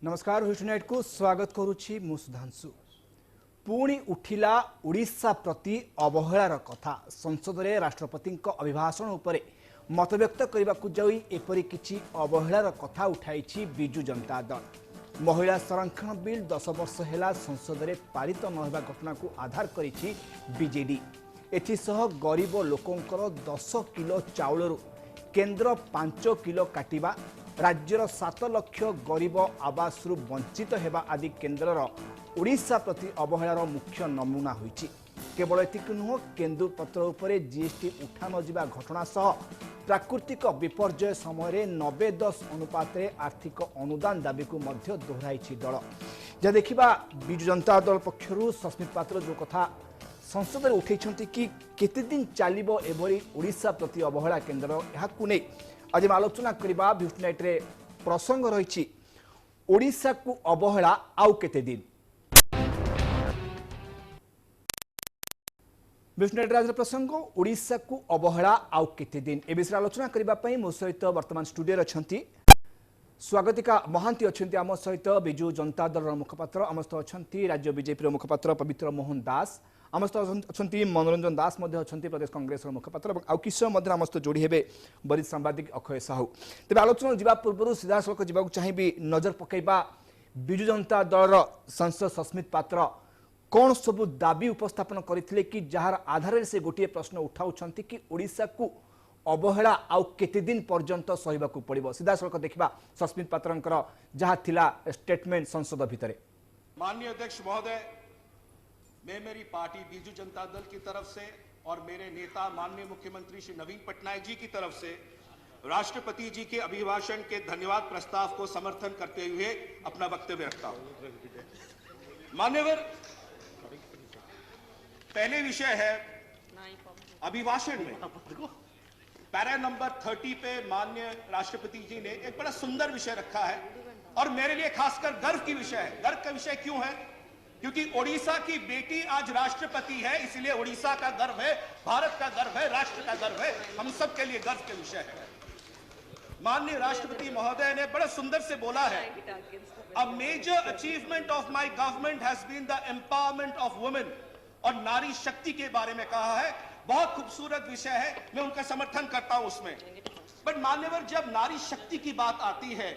नमस्कार हुस्टनेट को स्वागत करुछि मु सुधांशु। पुणी उठिला ओडिशा प्रति अवहेलार कथा। संसद में राष्ट्रपति अभिभाषण उपरे मत व्यक्त करने को जाई एपरी किछि अवहेलार कथा उठाई बिजु जनता दल। महिला संरक्षण बिल 10 वर्ष है संसद में पारित न होगा घटना को आधार करिछि बीजेडी। एथिसह गरीब लोकंकर 10 किलो चाउलरू केंद्र 5 किलो काटिबा, राज्यर 7 लाख गरीब आवास वंचित हेबा आदि केन्द्रर ओडिशा प्रति अवहेलार मुख्य नमूना होइछि। केवल एतिक नुह, केन्दुपत्र उपरे जीएसटी उठा न जिबा घटना सह प्राकृतिक विपर्यय समय 90-10 अनुपात आर्थिक अनुदान दाबी को मध्य दोहराइछि दल। जहाँ देखिबा बिजु जनता दल पक्षरु सस्मित पात्र जो कथा संसद में उठेइछन्ति कि केते दिन चलिबो एभरी ओडिशा प्रति अवहेला केन्द्र, याकु नै आज आलोचना करबा। भिस्टनेट रे प्रसंग रही ओडिशा को अवहेला आउ केते दिन। भिस्टनेट आज प्रसंग ओडिशा को अवहेला आउ केते दिन, ए विषय आलोचना करने मो सहित वर्तमान स्टूडियो अच्छी स्वागतिका महांती अच्छी आम सहित बिजु जनता दल मुखपात्र, आम सहित अच्छा राज्य बीजेपी मुखपात्र पवित्र मोहन दास, आम सहित अच्छा मनोरंजन दास अच्छा प्रदेश कांग्रेस मुखपात्र आउ किस समय आम सहित जोड़ी हे वरिष्ठ सांबादिक अक्षय साहू। तेज आलोचना जा पूर्व सीधा सड़क जावाक चाहिए नजर पकईबा बिजु जनता दल सांसद सस्मित पात्र कौन सबू दाबी उपस्थापन करते कि जार आधार से गोटे प्रश्न उठाउछंती कि ओडिशा को अवहेला आउ केते दिन पर्यंत सहिबाकू पड़िबो। सीधा सड़क देखिबा सस्मित पात्रंकर जहाँ थिला स्टेटमेंट संसद भितरे। माननीय अध्यक्ष महोदय, मैं मेरी पार्टी बिजु जनता दल की तरफ से और मेरे नेता माननीय मुख्यमंत्री श्री नवीन पटनायक जी की तरफ से राष्ट्रपति जी के अभिभाषण के धन्यवाद प्रस्ताव को समर्थन करते हुए अपना वक्तव्य रखता हूं। मान्यवर, पहले विषय है अभिभाषण में पैरा नंबर 30 पे माननीय राष्ट्रपति जी ने एक बड़ा सुंदर विषय रखा है और मेरे लिए खासकर गर्व की विषय है। गर्व का विषय क्यों है? क्योंकि ओडिशा की बेटी आज राष्ट्रपति है, इसलिए ओडिशा का गर्व है, भारत का गर्व है, राष्ट्र का गर्व है, हम सब के लिए गर्व के विषय है। माननीय राष्ट्रपति महोदय ने बड़ा सुंदर से बोला है, a major achievement of my government has been the empowerment of women, और नारी शक्ति के बारे में कहा है। बहुत खूबसूरत विषय है, मैं उनका समर्थन करता हूं उसमें। बट मान्यवर, जब नारी शक्ति की बात आती है,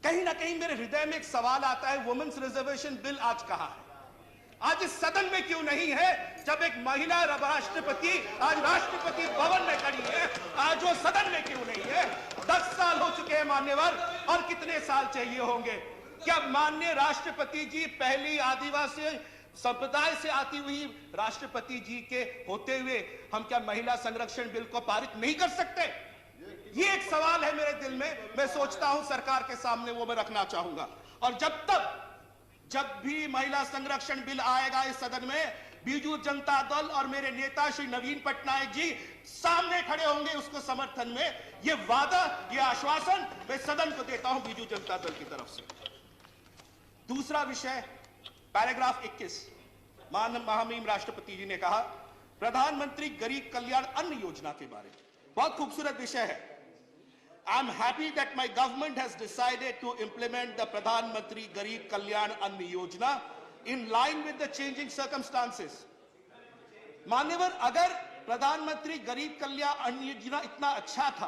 कहीं ना कहीं मेरे हृदय में एक सवाल आता है, वुमेन्स रिजर्वेशन बिल आज कहां है? आज इस सदन में क्यों नहीं है? जब एक महिला राष्ट्रपति आज राष्ट्रपति भवन में खड़ी है, आज वो सदन में क्यों नहीं है? 10 साल हो चुके हैं मान्यवर, और कितने साल चाहिए होंगे? क्या माननीय राष्ट्रपति जी पहली आदिवासी संप्रदाय से आती हुई राष्ट्रपति जी के होते हुए हम क्या महिला संरक्षण बिल को पारित नहीं कर सकते? ये एक सवाल है मेरे दिल में, मैं सोचता हूं सरकार के सामने वो मैं रखना चाहूंगा। और जब भी महिला संरक्षण बिल आएगा इस सदन में, बिजु जनता दल और मेरे नेता श्री नवीन पटनायक जी सामने खड़े होंगे उसको समर्थन में। ये वादा, ये आश्वासन मैं सदन को देता हूं बिजु जनता दल की तरफ से। दूसरा विषय पैराग्राफ 21, महामहिम राष्ट्रपति जी ने कहा प्रधानमंत्री गरीब कल्याण अन्न योजना के बारे में। बहुत खूबसूरत विषय है। I am happy that my government has decided to implement the Pradhan Mantri Garib Kalyan Anna Yojana in line with the changing circumstances. मान्यवर, अगर प्रधानमंत्री गरीब कल्याण अन्न योजना इतना अच्छा था,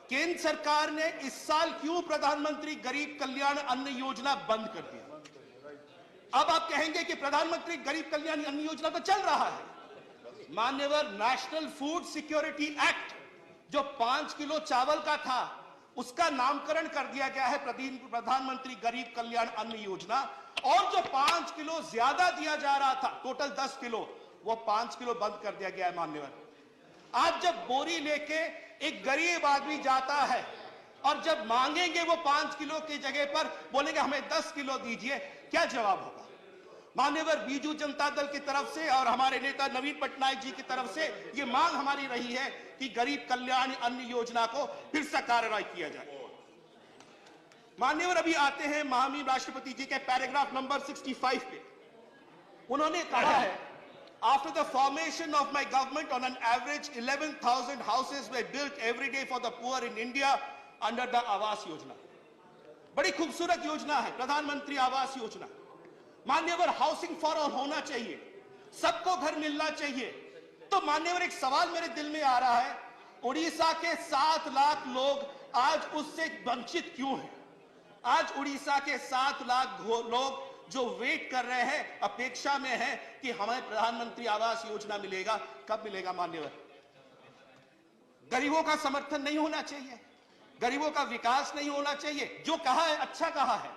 केंद्र सरकार ने इस साल क्यों प्रधानमंत्री गरीब कल्याण अन्न योजना बंद कर दिया? अब आप कहेंगे कि प्रधानमंत्री गरीब कल्याण अन्न योजना तो चल रहा है। मान्यवर, नेशनल फूड सिक्योरिटी एक्ट जो 5 किलो चावल का था, उसका नामकरण कर दिया गया है प्रधानमंत्री गरीब कल्याण अन्न योजना। और जो 5 किलो ज्यादा दिया जा रहा था, टोटल 10 किलो, वो 5 किलो बंद कर दिया गया है। मान्यवर, आज जब बोरी लेके एक गरीब आदमी जाता है और जब मांगेंगे वो 5 किलो की जगह पर बोलेंगे हमें 10 किलो दीजिए, क्या जवाब होगा? मान्यवर, बिजु जनता दल की तरफ से और हमारे नेता नवीन पटनायक जी की तरफ से ये मांग हमारी रही है कि गरीब कल्याण अन्न योजना को फिर से कार्यवाही किया जाए। मान्यवर, अभी आते हैं महामहिम राष्ट्रपति जी के पैराग्राफ नंबर 65 पे। उन्होंने कहा है, after the formation of my government on an average 11,000 houses way built every day for the poor in India under the Awas Yojana. बड़ी खूबसूरत योजना है प्रधानमंत्री आवास योजना। मान्यवर, हाउसिंग फॉर ऑल होना चाहिए, सबको घर मिलना चाहिए। तो मान्यवर, एक सवाल मेरे दिल में आ रहा है, उड़ीसा के 7 लाख लोग आज उससे वंचित क्यों हैं? आज उड़ीसा के 7 लाख लोग जो वेट कर रहे हैं, अपेक्षा में है कि हमें प्रधानमंत्री आवास योजना मिलेगा। कब मिलेगा मान्यवर? गरीबों का समर्थन नहीं होना चाहिए, गरीबों का विकास नहीं होना चाहिए। जो कहा है अच्छा कहा है,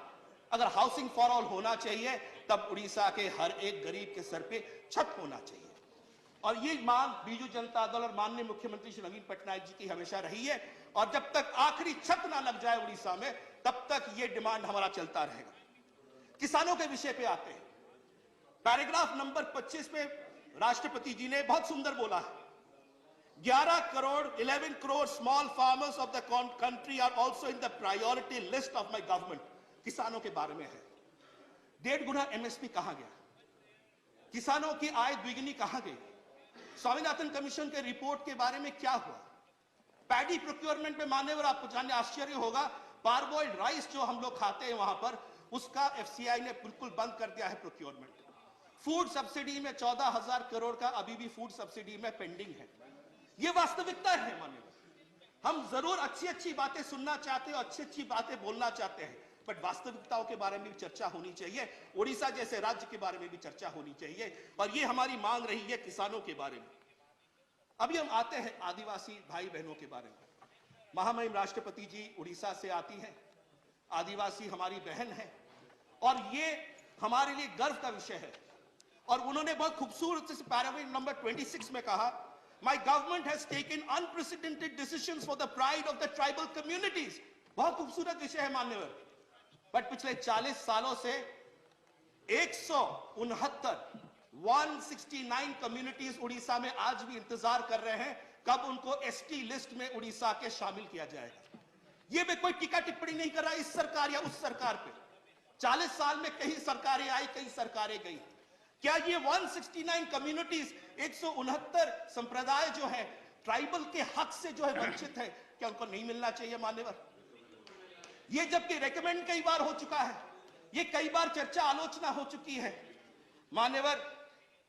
अगर हाउसिंग फॉर ऑल होना चाहिए तब उड़ीसा के हर एक गरीब के सर पे छत होना चाहिए। और ये मांग बीजू जनता दल और माननीय मुख्यमंत्री श्री नवीन पटनायक जी की हमेशा रही है, और जब तक आखिरी छत ना लग जाए उड़ीसा में, तब तक ये डिमांड हमारा चलता रहेगा। किसानों के विषय पे आते हैं। पैराग्राफ नंबर 25 में राष्ट्रपति जी ने बहुत सुंदर बोला है, 11 crore small farmers of the country are also in the priority list of my government. किसानों के बारे में है। 1.5 गुना एमएसपी कहां गया? किसानों की आय द्विगुनी कहां गई? स्वामीनाथन कमीशन के रिपोर्ट के बारे में क्या हुआ? पैडी प्रोक्योरमेंट में मान्यवर, आपको जानने आश्चर्य होगा, पारबॉइल्ड राइस जो हम लोग खाते हैं वहां पर, उसका एफसीआई ने बिल्कुल बंद कर दिया है प्रोक्योरमेंट। फूड सब्सिडी में 14,000 करोड़ का अभी भी फूड सब्सिडी में पेंडिंग है। यह वास्तविकता है मान्यवर। हम जरूर अच्छी अच्छी बातें सुनना चाहते हैं, अच्छी अच्छी बातें बोलना चाहते हैं, बट वास्तविकताओं के बारे में भी चर्चा होनी चाहिए। ओडिशा जैसे राज्य के बारे में भी चर्चा होनी चाहिए, और ये हमारी मांग रही है किसानों के बारे में। अभी हम आते हैं आदिवासी भाई बहनों के बारे में। महामहिम राष्ट्रपति जी उड़ीसा से आती हैं, आदिवासी हमारी बहन है, और ये हमारे लिए गर्व का विषय है। और उन्होंने बहुत खूबसूरत से पैराग्राफ नंबर 26 में कहा, my government has taken unprecedented decisions for the pride of the tribal communities. बहुत खूबसूरत विषय है मान्यवर, बट पिछले 40 सालों से 169 कम्युनिटीज उड़ीसा में आज भी इंतजार कर रहे हैं कब उनको एसटी लिस्ट में उड़ीसा के शामिल किया जाएगा। ये मैं कोई टीका टिप्पणी नहीं कर रहा इस सरकार या उस सरकार पे। 40 साल में कई सरकारें आई, कई सरकारें गई। क्या ये 169 कम्युनिटीज, 169 संप्रदाय जो है ट्राइबल के हक से जो है वंचित है, क्या उनको नहीं मिलना चाहिए मान्यवर? ये जबकि रेकमेंड कई बार हो चुका है, ये कई बार चर्चा आलोचना हो चुकी है मान्यवर।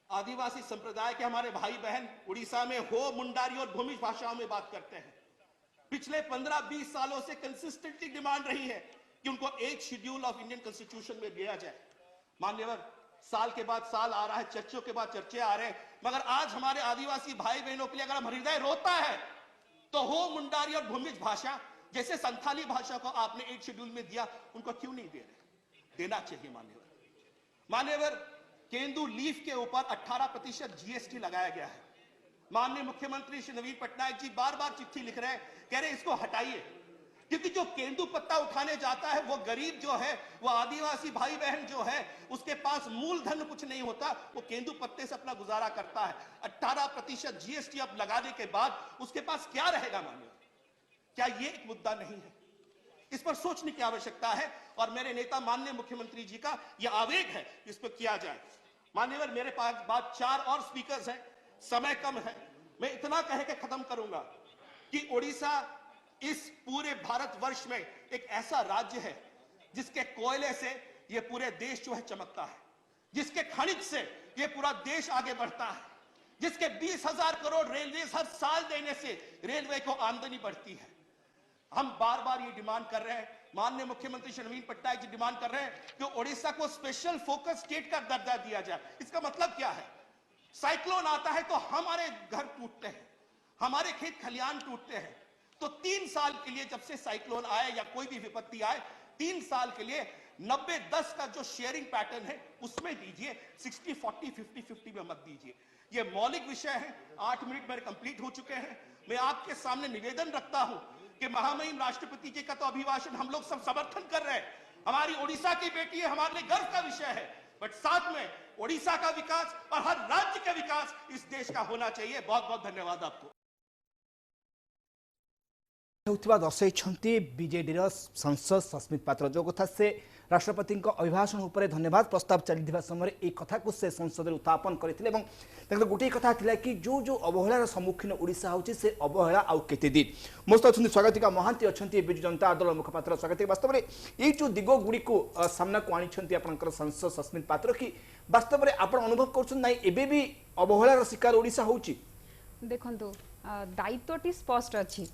आदिवासी संप्रदाय के हमारे भाई बहन उड़ीसा में हो, मुंडारी और भूमिज भाषाओं में बात करते हैं। पिछले 15-20 सालों से कंसिस्टेंटली डिमांड रही है कि उनको 8 शेड्यूल ऑफ इंडियन कॉन्स्टिट्यूशन में दिया जाए। मान्यवर, साल के बाद साल आ रहा है, चर्चों के बाद चर्चे आ रहे हैं, मगर आज हमारे आदिवासी भाई बहनों के लिए अगर हम हृदय रोता है तो हो, मुंडारी और भूमिज भाषा जैसे संथाली भाषा को आपने 8 शेड्यूल में दिया, उनको क्यों नहीं दे रहे? देना चाहिए मान्यवर। मान्यवर, केंदू लीफ के ऊपर 18% जीएसटी लगाया गया है। माननीय मुख्यमंत्री श्री नवीन पटनायक जी बार बार चिट्ठी लिख रहे हैं, कह रहे हैं इसको हटाइए, क्योंकि जो केंदू पत्ता उठाने जाता है वो गरीब जो है, वो आदिवासी भाई बहन जो है, उसके पास मूलधन कुछ नहीं होता, वो केंदू पत्ते से अपना गुजारा करता है। 18% जीएसटी अब लगाने के बाद उसके पास क्या रहेगा मान्यवर? क्या ये एक मुद्दा नहीं है? इस पर सोचने की आवश्यकता है, और मेरे नेता माननीय मुख्यमंत्री जी का यह आवेग है, इस पर किया जाए। मान्यवर, मेरे पास बात 4 और स्पीकर्स हैं, समय कम है, मैं इतना कह के खत्म करूंगा कि ओडिशा इस पूरे भारतवर्ष में एक ऐसा राज्य है जिसके कोयले से यह पूरे देश जो है चमकता है, जिसके खनिज से यह पूरा देश आगे बढ़ता है, जिसके 20,000 करोड़ रेलवे हर साल देने से रेलवे को आमदनी बढ़ती है। हम बार बार ये डिमांड कर रहे हैं, माननीय मुख्यमंत्री श्री नवीन पटनायक जी डिमांड कर रहे हैं कि ओडिशा को स्पेशल फोकस स्टेट का दर्जा दिया जाए। इसका मतलब क्या है? साइक्लोन आता है तो हमारे घर टूटते हैं, हमारे खेत खलियान टूटते हैं, तो 3 साल के लिए जब से साइक्लोन आए या कोई भी विपत्ति आए, 3 साल के लिए 90-10 का जो शेयरिंग पैटर्न है उसमें दीजिए, 60-40, 50-50 में मत दीजिए। ये मौलिक विषय है। 8 मिनट मेरे कंप्लीट हो चुके हैं। मैं आपके सामने निवेदन रखता हूं कि महामहिम राष्ट्रपति जी का तो अभिभाषण हम लोग सब समर्थन कर रहे हैं, हमारी ओडिशा की बेटी है, हमारे लिए गर्व का विषय है, बट साथ में ओडिशा का विकास और हर राज्य का विकास इस देश का होना चाहिए। बहुत बहुत धन्यवाद आपको। दर्शाई बीजेडी सांसद सस्मित पात्र जो कथा से राष्ट्रपति अभिभाषण उपर धन्यवाद प्रस्ताव चली समय एक कथा को से संसद उत्थापन करते गोटे कथा कि जो जो अवहेलार सम्मुखीन ओडिशा होची से अवहेला आउ केते दिन मोस्त अच्छा स्वागतिका महांती अच्छा बिजु जनता दल मुखपात्र स्वागतिका वास्तव में ये जो दिग गुड़ी को सामना को आनी आपंकर सांसद सस्मित पात्र कि वास्तव में आप अनुभव कर अवहेलार शिकार ओडिशा होची देखंतु दायित्वटी स्पष्ट अच्छी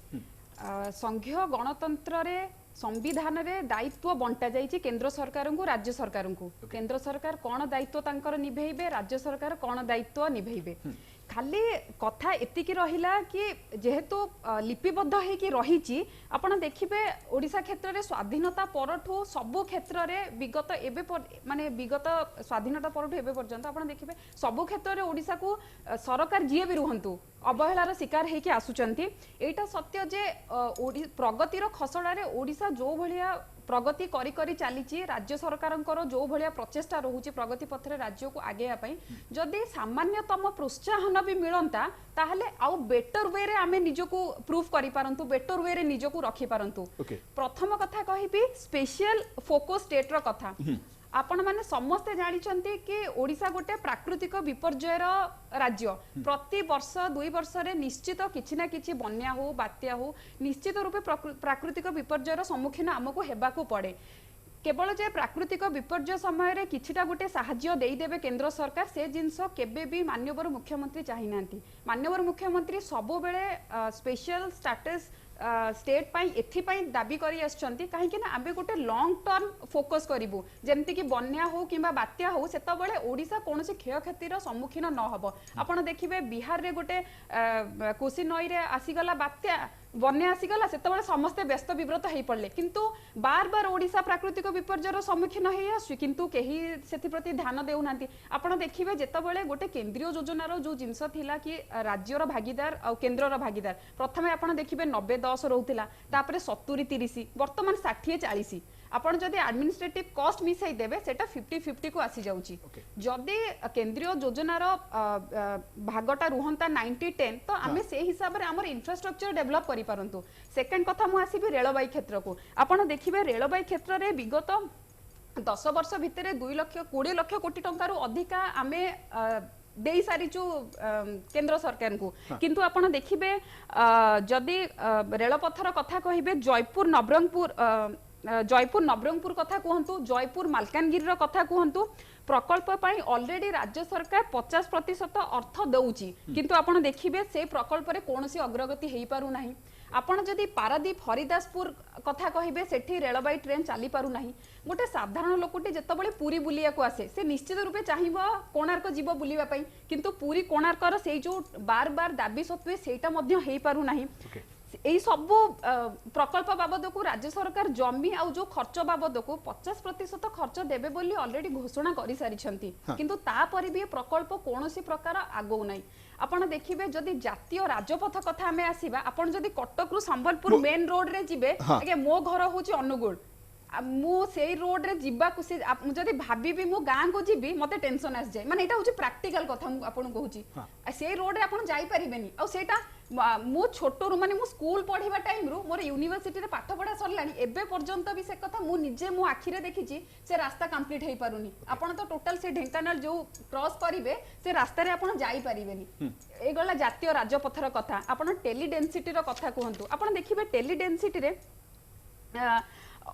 संघीय गणतंत्र रे संविधान रे दायित्व बंटा जाइए केंद्र सरकार को राज्य सरकार को केंद्र सरकार कौन दायित्व तांकर निभेइबे राज्य सरकार कौन दायित्व निभेइबे खाली कथा एतिकी रहिला कि जेहेतु लिपिबद्ध होइकी रहिची आपण देखिबे ओडिशा क्षेत्र रे स्वाधीनता परठू सबु क्षेत्र रे विगत एबे माने विगत स्वाधीनता परठू एबे पर्यंत आपण देखिबे सबु क्षेत्र रे ओडिशा को सरकार जिए भी रुहंतु अवहेलार शिकार होइकी आसुचंती एटा सत्य जे प्रगतिर खसड़ा रे ओडिशा जो भलिया प्रगति करी करी चली राज्य सरकार जो भाया प्रचेषा रोचे प्रगति पथरे राज्य को आगे जदि सामान्यतम प्रोत्साहन भी मिलता ताहले आउ बेटर वे रे आमे निजको प्रूफ करि पारंतु बेटर वे रे निजको रखि पारंतु प्रथम कथा कहिबी स्पेशल फोकस स्टेट रो कथा आपण माने समस्ते जानिचंती कि ओडिशा गोटे प्राकृतिक विपर्ययर राज्य प्रति वर्ष 2 वर्ष रे निश्चित किछि ना किछि बन्या हो बात्या हो निश्चित रूपे प्राकृतिक विपर्ययर सम्मुखीन हमको हेबाकू पड़े केवल जे प्राकृतिक विपर्यय समय रे किछिटा गोटे साहाय्य देई देबे केंद्र सरकार से जिंस केबे भी माननीय मुख्यमंत्री चाहि नांती माननीय मुख्यमंत्री सबो बेले स्पेशल स्टेटस स्टेट पाई एथिपाई दाबी करी आछंती काहे कि ना आबे गोटे लॉन्ग टर्म फोकस करिवु जेमति कि बन्या हो किबा बात्या हो सेता बेले ओडिसा कोनोसी क्षय क्षतिर सम्मुखीन न हबो आपण देखिबे बिहार रे गोटे कोसी नई रे आसीगला बात्या बन्या आसीगला सेता बेले समस्ते व्यस्त विव्रत हेई पड़ले किंतु बार बार ओडिशा प्राकृतिक विपर्ययर सम्मुखीन हेई आसु किंतु केही सेति प्रति ध्यान देउ नांती आपण देखिबे जेता बेले गोटे केंद्रीय योजनार जो जिंस थिला कि राज्यर भागीदार और केंद्रर भागीदार प्रथमे आपण देखिबे 90-10 रहउतिला तापरे 70-30 वर्तमान 60-40 आपण जदि एडमिनिस्ट्रेटिव कॉस्ट मिसाई देबे सेटा 50-50 को आसी जाउची जदि केंद्रीय योजनार भागटा रुहंता 90-10 तो आमे से हिसाब रे हमर इंफ्रास्ट्रक्चर डेवलप करि परंतु सेकंड कथा मु आसीबे रेलबाई क्षेत्र को आपण देखिबे रेलबाई क्षेत्र रे विगत 10 वर्ष भितरे 20 लाख कोटी टंका रु अधिका आमे दे सारीचु केंद्र सरकार को किंतु आपण देखिबे जदि रेलपथर कथा कहिबे जयपुर नवरंगपुर कथा कहतु जयपुर मालकानगिरी कथा कहतु प्रकल्प पाई ऑलरेडी राज्य सरकार 50% अर्थ दउची किंतु आपण देखिबे से प्रकल्प रे कोनोसी अग्रगति हेई पारु नाही आपण जदि पारादीप हरिदासपुर कथा कहिबे सेठी रेलबाई ट्रेन चली पारु नाही गोटे साधारण लोकटी जेतबळे पूरी बुलिया को आसे से निश्चित रूपे चाहिबो कोणार्क जीव बुलिबा पई किंतु पूरी कोणार्कर से जो बार बार दाबी सत्वे सेटा मध्य हेई पारु नाही एई सब प्रकल्प बाबद को राज्य सरकार जमी आ जो खर्च बाबद को 50% खर्च देबे बोली ऑलरेडी घोषणा करि सारिछंती किंतु तापरि भी प्रकल्प कोनोसी प्रकार आगौ नाही आपण देखिबे जदि जातीय राजपथ कथा हमें आसीबा आपण जदि कटक रु संबलपुर मेन रोड रे जिबे आगे मो घर होची अनुगुल मु से रोड रे जिबा को से जदि भाबीबी मु गां को जिबी मते टेंशन आस जाय माने एटा होची प्रैक्टिकल कथा मु आपण कहूची से रोड रे आपण जाई परिबेनी आ सेटा मु छोटो रु माने मु स्कूल पढ़िबा टाइम रु मोर यूनिवर्सिटी रे पाठ पढ़ा सरलानी एबे पर्यंत भी से कथा मु निजे मु आखि रे देखिची से रास्ता कंप्लीट हेई पारुनी आपण तो टोटल से ढेंकानाल जो क्रॉस करिवे से रास्ता रे आपण जाई परिबेनी ए गला जातीय राजपथर कथा आपण टेली डेंसिटी रो कथा कहंतु आपण देखिबे टेली डेंसिटी रे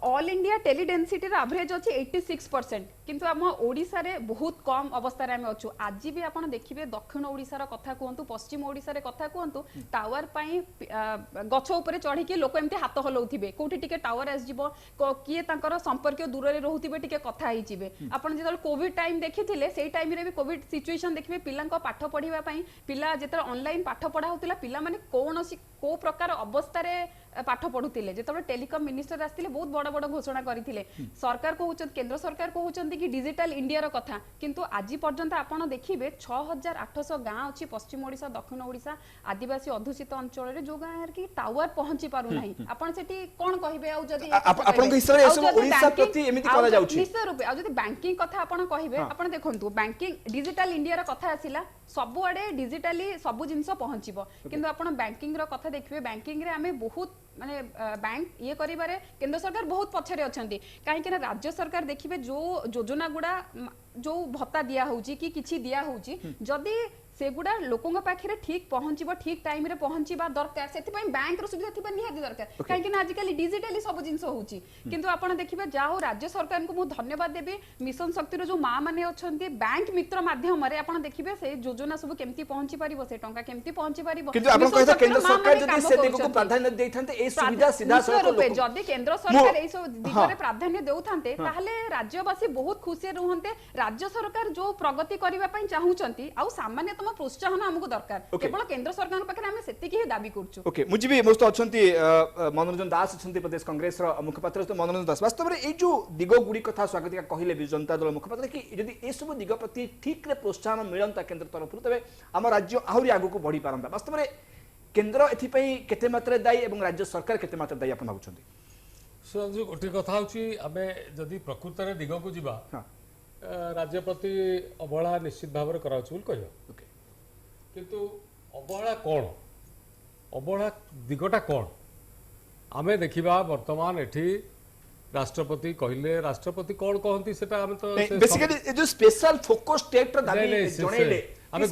all India tele density average अच्छी 86% किंतु आम ओडिशा रे बहुत कम अवस्था रे अच्छु आज भी आप देखिए दक्षिण ओडिशार कथा कहतु पश्चिम ओडिशार कथा कहतु टावर पाई गछ उपर चढ़ी लोक एमती हाथ हलाउथिबे कोठी टिके टावर आसजिबो किए तांकर संपर्क दूर रे रहउथिबे टिके कथा हिजिबे आपण जेतल कोविड टाइम देखिथिले सेही टाइम रे भी कोविड सिचुएशन देखिबे पिलांको पाठ पढिबा पई पिला जेतल ऑनलाइन पाठ पढा होतिला पिला माने कोनोसी को प्रकार अवस्था रे पाठ पढुतिले जेतबे टेलीकॉम मिनिस्टर आस्तिले बहुत बड़ बड़ घोषणा करथिले सरकार कहउछन केंद्र सरकार कहउछन कि डिजिटल इंडिया रो कथा किंतु आज पर्यंत आपण देखिबे 6800 गां अछि पश्चिम ओडिशा दक्षिण ओडिशा आदिवासी अधुषित अंचल रे जो गां की टावर पहुंची पारु नाही आपण सेठी कोन कहिबे आ जदी आपण हिसाब रे सब ओडिशा प्रति एमिति करा जाउछि निश्चित रूपे आ जदी बैंकिंग कथा आपण कहिबे आपण देखंतु बैंकिंग डिजिटल इंडिया रो कथा आसिला ସବୁआडे डिजिटाली सब जिनस पहुंचबो किंतु आपण बैंकिंग रो कथा देखिबे बैंकिंग रे आमे बहुत माने बैंक ये करिबारे केंद्र सरकार बहुत पछरे अछंती काहे कि राज्य सरकार देखिबे जो योजना गुडा जो भत्ता दिया होउची कि किछि दिया होउची जदी सेगुडा लोकों पाखे ठीक पहुंचबो ठीक टाइम रे पहुंचबा दरकार सेति पई बैंक रो सुविधा थिबा निहाती दरकार काहे कि आजिकल डिजिटली सब जिनस होउची किंतु आपण देखिबे जाओ राज्य सरकार को मु धन्यवाद देबी मिशन शक्ति रो जो मां माने अछंती बैंक मित्र माध्यम रे आपण देखिबे से योजना सब केमती पहुंची परिबो से टंका केमती पहुंची परिबो किंतु आपण कहता केंद्र सरकार जदी से दिगो को प्राधान्य देथांते ए सुविधा सीधा रूपे जदि केंद्र सरकार ए सब दिगरे प्राधान्य देउथांते ताहले राज्यवासी बहुत खुशी रहंते राज्य सरकार जो प्रगति करिवा पई चाहुचंती आ सामान्य प्रोत्साहन हमको दरकार केवल केंद्र सरकार पाखे आमे सेति ही दाबी करछु ओके मुझे मोस्ट अछंती मनोरंजन दास अछंती प्रदेश कांग्रेस रो मुखपात्र तो मनोरंजन दास वास्तव रे ए जो दिगो गुडी कथा स्वागतिका कहिले भी जनता दल मुखपात्र कि यदि ए सब दिग प्रति ठीक रे प्रोत्साहन मिलंता केंद्र तरफ तबे हम राज्य आहुरी आगु को बढ़ी पारंता वास्तव रे केंद्र एथि पई केते मात्रा दायी एवं राज्य सरकार केते मात्रा दायी अपन भाबुछंती सुरंजु गोटे कथा होची आमे जदि प्रकृत रे दिग को जिबा राज्य प्रति अवहेला निश्चित भाव में कराउछु बोल कहयो ओके किंतु अवहेला कौन अवहेला दिगटा कौन आमे देखिबा वर्तमान एठी राष्ट्रपति कहले राष्ट्रपति कौन कहंती सेटा आमे तो बेसिकली ए जो स्पेशल फोकस स्टेट रो दाबी जणैले आमे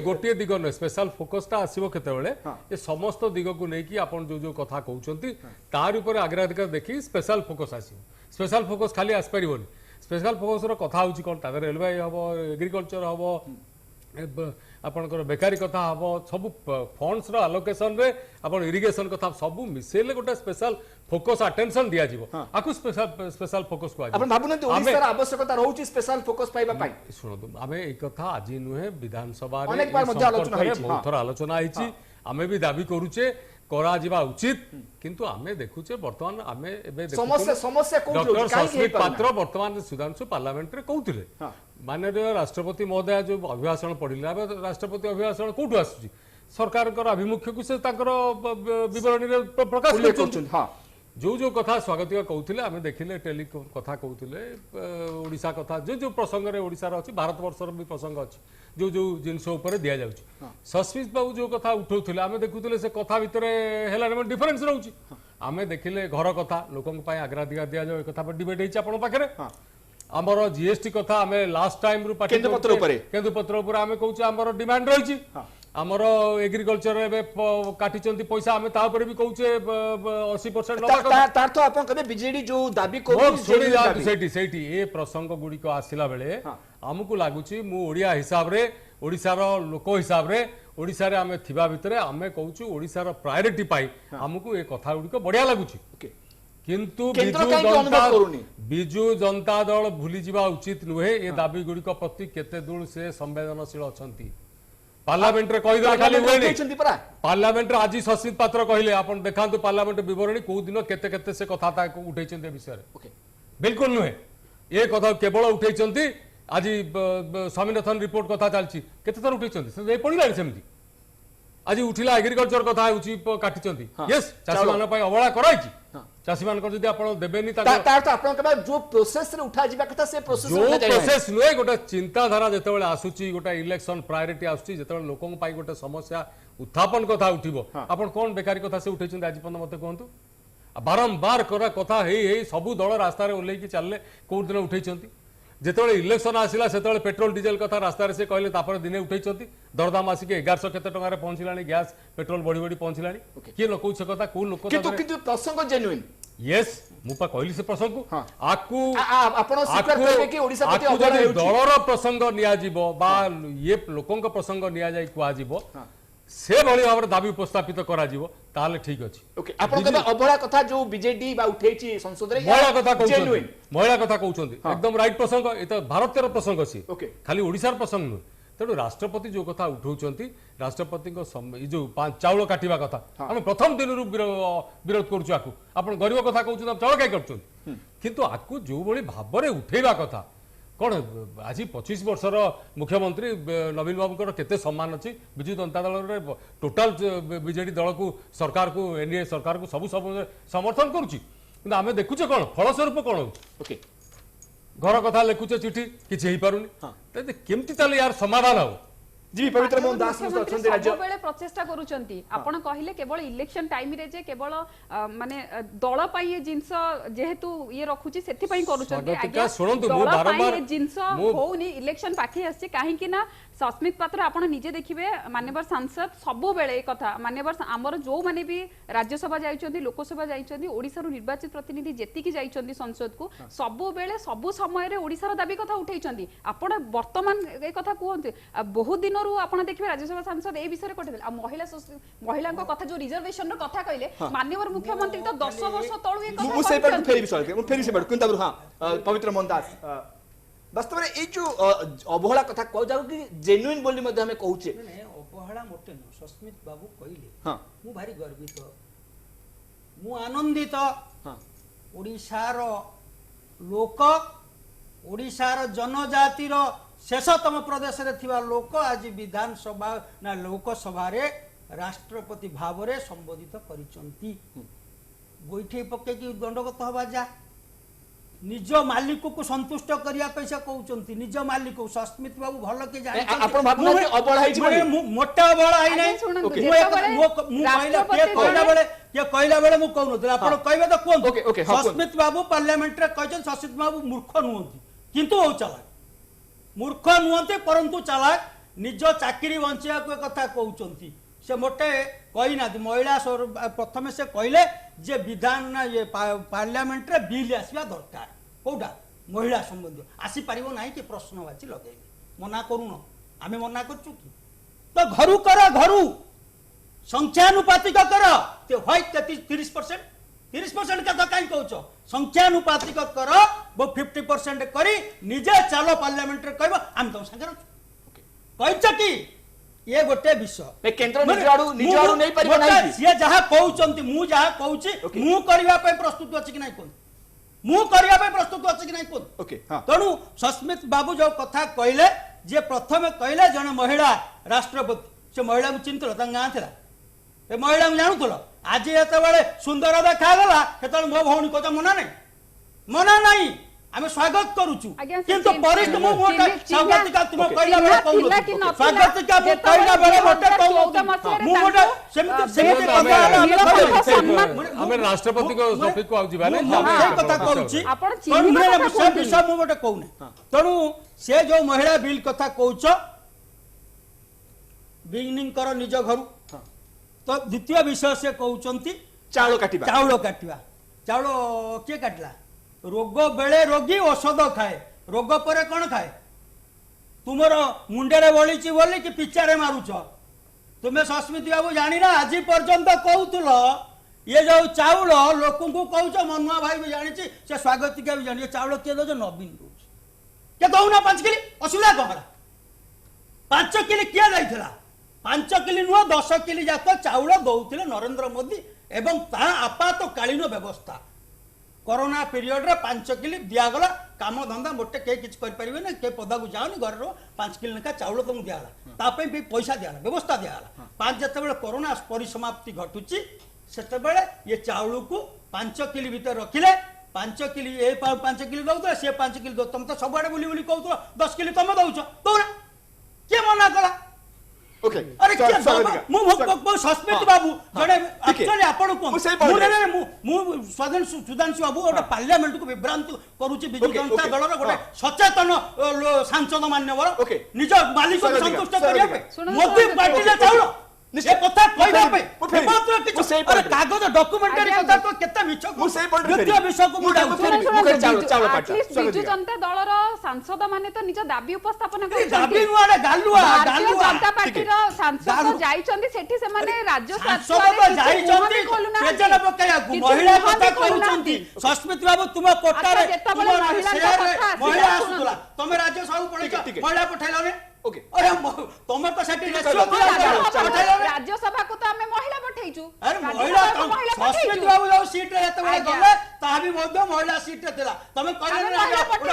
गोटे दिग न स्पेशल फोकसटा आसीबो केतेबेले ए समस्त दिग को नै कि आपण जो कथा कहउचंती तार ऊपर अग्राधिकार देखि स्पेशल फोकस आसीबो स्पेशल फोकस खाली आस परिबोनी स्पेशल फोकस रो कथा होची कोन तादर रेलवे हबो एग्रीकल्चर हबो आपनकर बेकारी कथा हबो सब फंड्स रो एलोकेशन रे आपन इरिगेशन कथा सब मिसेले गोटे स्पेशल फोकस अटेंशन दिया जिवो आकु स्पेशल फोकस को आपन भाबुनते ओडिसा रा आवश्यकता रहउची स्पेशल फोकस पाइबा पाई सुनो आमे ए कथा आजि नुहे विधानसभा रे अनेक बार मध्ये आलोचना होईची बहुत थोर आलोचना आइची आमे भी दाबी करूचे करा जिबा उचित किंतु आमे देखुचे वर्तमान आमे एबे समस्या समस्या कोन डॉक्टर सस्मित पात्र वर्तमान सुधांशु पार्लियामेंट रे कहउतिले माननीय राष्ट्रपति महोदय जो अभिभाषण पढ़िले राष्ट्रपति अभिभाषण कोठु आसुची सरकार आभिमुख्य को से विवरणी रे प्रकाश करछन जो कथा स्वागतिका कहउतिले आमे देखिले टेली कथा कहउतिले ओडिसा कथा जो प्रसंग रे ओडिसा रो अछि भारत वर्ष रो भी प्रसंग अछि जो जिनस ऊपर दिया जाउची सस्मित बाबू जो कथा उठौथिले आमे देखुतिले से कथा भितरे हेला डिफरेंस रहउची आमे देखिले घर कथा लोकन पय अग्राधिकार दिया जाय कथा पर डिबेट हेछि आपन पाखरे आमर जीएसटी कथा आमे लास्ट टाइम रु पार्टी केंद्र पत्र ऊपर आमे कहउची आमर डिमांड रहिछि आमर एग्रीकल्चर एबे काटिचंती पैसा आमे ता ऊपर भी कहउचे 80% तार तो आपन कबे बीजेडी जो दाबी करू सेठी ए प्रसंग गुडी को आसिला बेले हमकु लागुची मु ओडिया हिसाब रे ओडिसा रो लोक हिसाब रे ओडिसा रे आमे थिबा भितरे आमे कहउचु ओडिसा रो प्रायोरिटी पाई हमकु ए कथा गुडी को बढ़िया लागुची किंतु बिजु जनता दल भूली जिबा उचित नुहे ए दाबी गुडी को प्रति केते दूर से संवेदनशील अछंती पार्लियामेंट रे कहि दे खाली होएनी पार्लियामेंट रे आज सस्मित पात्र कहिले आपण देखांतु पार्लियामेंट विवरणी को दिन केते केते से कथा ता उठैचंती विषय रे बिल्कुल नुहे ए कथा केवल उठैचंती आज स्वामीनाथन रिपोर्ट कथा चलची केते थर उठैचंती से पडिलानी सेमती आज उठिला एग्रीकल्चर कथा होची काटिचंती यस चासी मान पय अवहेला कराइची चासी मान जदि आपण देबेनी तार तो आपण के जो प्रोसेस रे उठा जिबा कथा से प्रोसेस जो प्रोसेस नुहे गोटे चिंताधारा जेतेबेले आसुची गोटे इलेक्शन प्रायोरिटी आसुची जेतेबेले लोकन पाई गोटे समस्या उत्थापन कथा उठिबो आपण कोन बेकारी कथा से उठैचंती आज पन मते कहंतु बारंबार करा कथा हे सब दल रास्ता रे ओल्लै कि चलले को दिन उठैचंती जेतेबेले इलेक्शन आसिला सेतेबेले पेट्रोल डीजल कथा रास्ता रे से कहले तापर दिने उठैचंती दरदाम आसी के 1100 केते टका रे पहुंचिलानी गैस पेट्रोल बड़ी बड़ी पहुंचिलानी के लोक छ कथा को लोक किंतु प्रसंग जेन्युइन यस मुपा कहली से प्रसंग को आकु आपण स्वीकार करबे कि ओडिसा प्रति अवहेला हेउची दलर प्रसंग निया जिवो बा ये लोकन प्रसंग निया जाई कुआ जिवो से भली भाव दाबी उपस्थापित करा जिवो ताले ठीक अछि ओके आपण कबे अवहेला कथा जो बीजेडी बा उठैची संसद रे महिला कथा कहउछंती एकदम राइट प्रसंग ए त भारतीय प्रसंग अछि खाली ओडिसा प्रसंग नु तेणु राष्ट्रपति जो कथा उठाउछंती राष्ट्रपति जो चाउल काटिबा कथा हम प्रथम दिन विरोध करूछु आकु आपण गरीब कथा कहउछु चाउल काई करछंती किंतु आकु जो भली भाव रे उठेबा कथा कौन आज 25 वर्षर मुख्यमंत्री नवीन बाबू केते सम्मान अच्छी विजु जनता दल टोटाल बीजेडी दल को सरकार को एनडीए सरकार को सब समर्थन करुच्ची आम देखुचे कौन फलस्वरूप कौन हो घर कथा लिखुचे चिठी किसी हो पारुनी केमती ताले यार समाधान हो जी पवित्र मोहन दास मुख्यमंत्री सबुबेले प्रचेष्टा करूचंती आपण कहिले केवल इलेक्शन टाइम रे जे केवल माने दल पई ये जिंस जेहेतु ये रखुची सेथि पई करूचंती स्वागतिका सुनंतु मु दल पई बारंबार ये जिंस होउनी इलेक्शन पाखी आसी काहे कि ना सस्मित पात्र आपण निजे देखिबे मान्यवर सांसद सबुबेले ए कथा मान्यवर हमर जो माने भी राज्यसभा जाइचंती लोकसभा जाइचंती ओडिसा रु निर्वाचित प्रतिनिधि जेति की जाइचंती संसद को सबुबेले सबु समय रे ओडिसा रो दाबी कथा उठैचंती आपण वर्तमान ए कथा कहंते बहुत दिन रु आपण देखिबे राज्यसभा सांसद ए विषय कठिल आ महिला कथा जो रिजर्वेशन रो कथा कहले माननीय मुख्यमंत्री तो 10 वर्ष तळु ए मु से पर फेरी विषय मु फेरी से बड किंतु हां पवित्र मोहन दास वास्तव में ए जो अवहेला कथा कहू जाऊ कि जेन्युइन बोली मध्ये हमें कहूचे अवहेला मोटे न सस्मित बाबू कहले हां मु भारी गर्वित मु आनंदित हां ओडिशार लोक ओडिशार जनजाति रो शेषतम प्रदेश रे थिबा लोक आज विधानसभा ना लोकसभा रे राष्ट्रपति भाव रे संबोधित करिसंती गोइठे पके कि दंडगत हवा जा निज मालिक को संतुष्ट करिया पैसा कहउचंती निज मालिक को सस्मित बाबू भल के जानि आपण भाबना कि अबळ हाइ छी मोटा अबळ हाइ नै मु कहला के कहला बेले मु कहनु त आपण कहबे त कोन सस्मित बाबू पार्लियामेंट रे कहछन सस्मित बाबू मूर्ख नुहंती किंतु ओ चालाक मूर्ख नुहंती परंतु चालाक निज चाकरी वंचिया को कथा कहउचंती से मोटे कही ना महिला प्रथम से कहले जे विधान ये पार्लियामेंट रे बिल आसवा दरकार कोडा महिला संबंधी आसी पारिबो नाही कि प्रश्नवाची लगे मना करूनो आमे मना करछु कि तो घरु कर घरु संख्यानुपातिक कर ते व्हाइट 30% 30% का तो काई कहउछो संख्यानुपातिक कर वो 50% करी निजे चालो पार्लियामेंट रे कहबो आम तो संगे कहछ कि ये गोटे विषय केंद्र निजाडू नहीं परिबो नाही से जहा कहउचंती मु जहा कहउची मु करिवा पे प्रस्तुत अछि कि नाही कोन मु करिवा पे प्रस्तुत अछि कि नाही कोन ओके हां तणु सस्मित बाबू जो कथा कहले जे प्रथम कहले जने महिला राष्ट्रपति से महिला को चिंतल ता गां थिला ए महिला को जानुतल आज एते बेले सुंदर देखा गला केतल मो भौणी को मना नाही आमे स्वागत करूछु किंतु परिस्थिति मु मोटा स्वागतिका तुम कहला बेले कहू स्वागतिका मु कहला बेले मोटे कहू मु मोटा सेमिति हमें राष्ट्रपति को टॉपिक को आउजी बाले हम कथा कहूची आपण चिन्ह सब विषय मु मोटे कहू नै तणु से जो महिला बिल कथा कहूछ बिगिनिंग कर निज घर तो द्वितीय विषय से कहउचंती चाउल काटिबा चाउल के काटला रोग बेले रोगी औषध खाए रोग पर कौन खाए तुमर मुंडे बोली बोली कि पिचारे मारुच तुम्हें सस्मित बाबू जानी ना आज पर्यंत कहूल ये जो चाउल लोक को कहूच मनुआ भाई भी जानी से स्वागतिका भी जानी चाउल किए दो नवीन दौर के दौना 5 किलो असुविधा कौन 5 किलो किए जाइला 5 किलो नुह 10 किलो जाक चाउल दौले नरेंद्र मोदी एवं ता आपातकालीन व्यवस्था कोरोना पीरियड रे 5 किलो दियागला काम धंदा मोटे के किछ कर परिबे ना के पदा को जाओनी घर रो 5 किलो का चाउल तुम दियाला तापे भी पैसा दियाला व्यवस्था दियाला 5 जते बेले कोरोना परिसमाप्ति घटुची सेते बेले ये चाउल को 5 किलो भीतर रखिले 5 किलो ए 5 किलो दउतो से 5 किलो दो तुम तो सब आडे बुली बुली कहतो 10 किलो तुम दउछो तोरा के मना कला ओके अरे क्या सस्मित बाबू जड़े एक्चुअली आपण को मु स्वाधीन सुधांशु बाबू ओटा पार्लियामेंट को विभ्रांत करूची बिजु जनता दल रो गोटे सचेतन सांसद मान्यवर निज मालिक को संतुष्ट करिया पे मोदी पार्टी ले चाउल निश्चय कथा कहबा पे मात्र किछ अरे कागज डॉक्यूमेंटरी कथा तो केते मिछ मु से पॉइंट द्वितीय विषय को मु चाउल काट बिजु जनता दल रो सांसद माने तो निज दाबी उपस्थापन कर दाबी नुआडे गालुआ जनता पार्टी रो सांसद जाइचंदी सेठी से माने राज्य सांसद जाइचंदी पेजन पकाया महिला कथा कहउचंती सस्मित बाबू तुम कोटा रे महिला आसुतला तमे राज्य सभा पळिका महिला पठाइलो ने ओके अरे तुम तो सेठी राज्यसभा को तो हमें महिला पठेइछु अरे महिला सस्मित बाबू जो सीट रे एते बळे गले ता भी मध्य महिला सीट रे थिला तमे कहले ना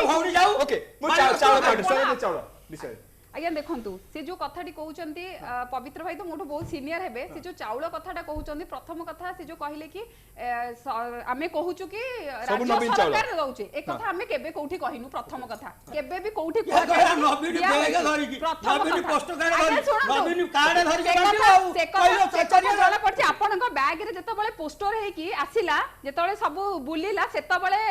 भौणी जाऊ ओके मु चाउल काट सरे चाउल विषय आज्ञा देखंतु से जो कथाटी कहउचंती पवित्र भाई तो मोठो बहुत सीनियर हेबे से जो चाउल कथाटा कहउचंती प्रथम कथा से जो कहले कि आमे कहउचु कि राज्य सरकार दउचे एक कथा आमे केबे कोठी कहिनु प्रथम कथा केबे भी कोठी नवीन बेग धरि की नवीन पोस्ट कार्ड धरि नवीन कार्ड धरि के बांटियो से कथा जला पड़छि आपनक बैग रे जत बळे पोस्टर हे की आसिला जत बळे सब बुलिला सेत बळे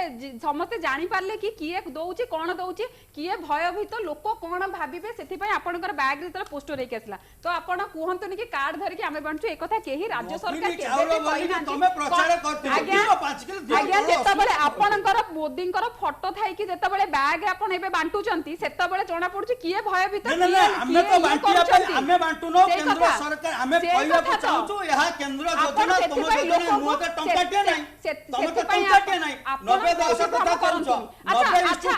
समस्त जानि पारले कि किए दउची कोन दउची किए भयभीत लोक कोन भाबिबे सेथि पय आपनकर बैग रे तले पोस्टर हे के आसिला तो आपण कुहंतनि कि कार्ड धरि कि आमे बांटछु एक कथा केही राज्य सरकार केबे कहिना तमे प्रचार करते आज्ञा 5 किलो आज्ञा जत बळे आपनकर मोदींकर फोटो थाई कि जत बळे बैग आपण एबे बांटुचंती सेत बळे जणा पड़छि किए भयभीत हमें तो बांटिया हमें बांटू नो केंद्र सरकार हमें कहया को चाहू यहा केंद्र योजना तुम योजना नुआ के टंकाटे नहीं तुम तो टंकाटे नहीं 90 10 कथा करूछो 90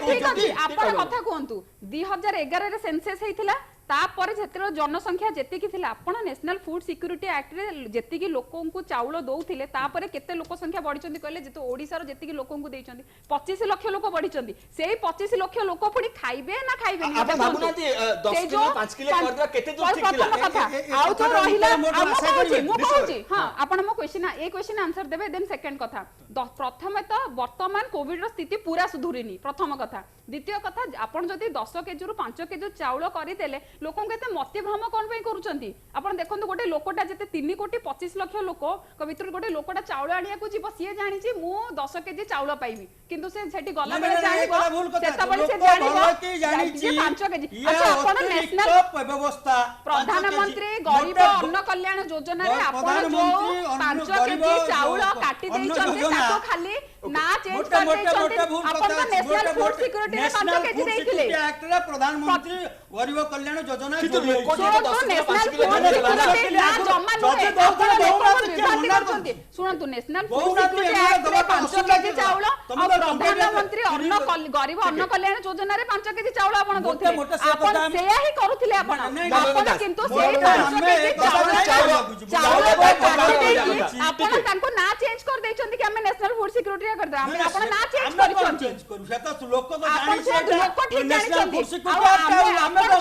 ठीक अछि आपण कथा कहंतु 2011 रे सेंसस हेतिला तापर जेते जनसंख्या जेतिकी थिला आपण नेशनल फूड सिक्योरिटी एक्ट रे जेतिकी लोकन को चाउल दउथिले तापर केते लोक संख्या बढ़िचंदी कहले जेते ओडिसा रो जेतिकी लोकन को देइचंदी 25 लाख लोक बढ़िचंदी सेही 25 लाख लोक पुनी खाइबे ना खाइबे आपण भाबुनाती 10 किलो 5 किलो कर दवा केते दूर ठीक थिला आउ तो रहिला मो कहूची हां आपण मो क्वेश्चन ए क्वेश्चन आंसर देबे देन सेकंड कथा प्रथम तो वर्तमान कोविड रो स्थिति पूरा सुधुरिनी प्रथम कथा द्वितीय कथा आपण जदी 10 केजी रु 5 केजी चाउल करि देले लोकन केते मत्य भ्रम कोन पे करूचंती आपण देखंतु गोटे लोकटा जेते 3 कोटी 25 लाख लोक कवित्र गोटे लोकटा चाउल आनिया को जीव सिए जानिची मु 10 केजी चाउल पाइबी किंतु से सेठी गला बेले जानिबो सेता बळे से जानिबो 5 केजी अच्छा आपण नेशनल व्यवस्था प्रधानमंत्री गरीब अन्न कल्याण योजना रे आपण जो 5 केजी चाउल काटी देइचंती ताको खाली ना चेंज कर देइचंती आपण तो नेशनल फूड सिक्योरिटी रे 5 केजी देइथिले एक्ट रे प्रधानमंत्री गरीब कल्याण योजना शुणु नेशनल फूड सिक्योरिटी एक्ट रे 5 केजी चाउल प्रधानमंत्री गरीब अन्न कल्याण योजना रे 5 केजी चाउल आपण दउथे आपण सेया ही करूथिले आपण किंतु सेही 5 केजी चाउल आपण तांको ना चेंज कर देइचंती कि हमें नेशनल फूड सिक्योरिटी कर दे आपण ना चेंज करिचंती सेता लोक तो जानि से लोक ठीक जानिचंती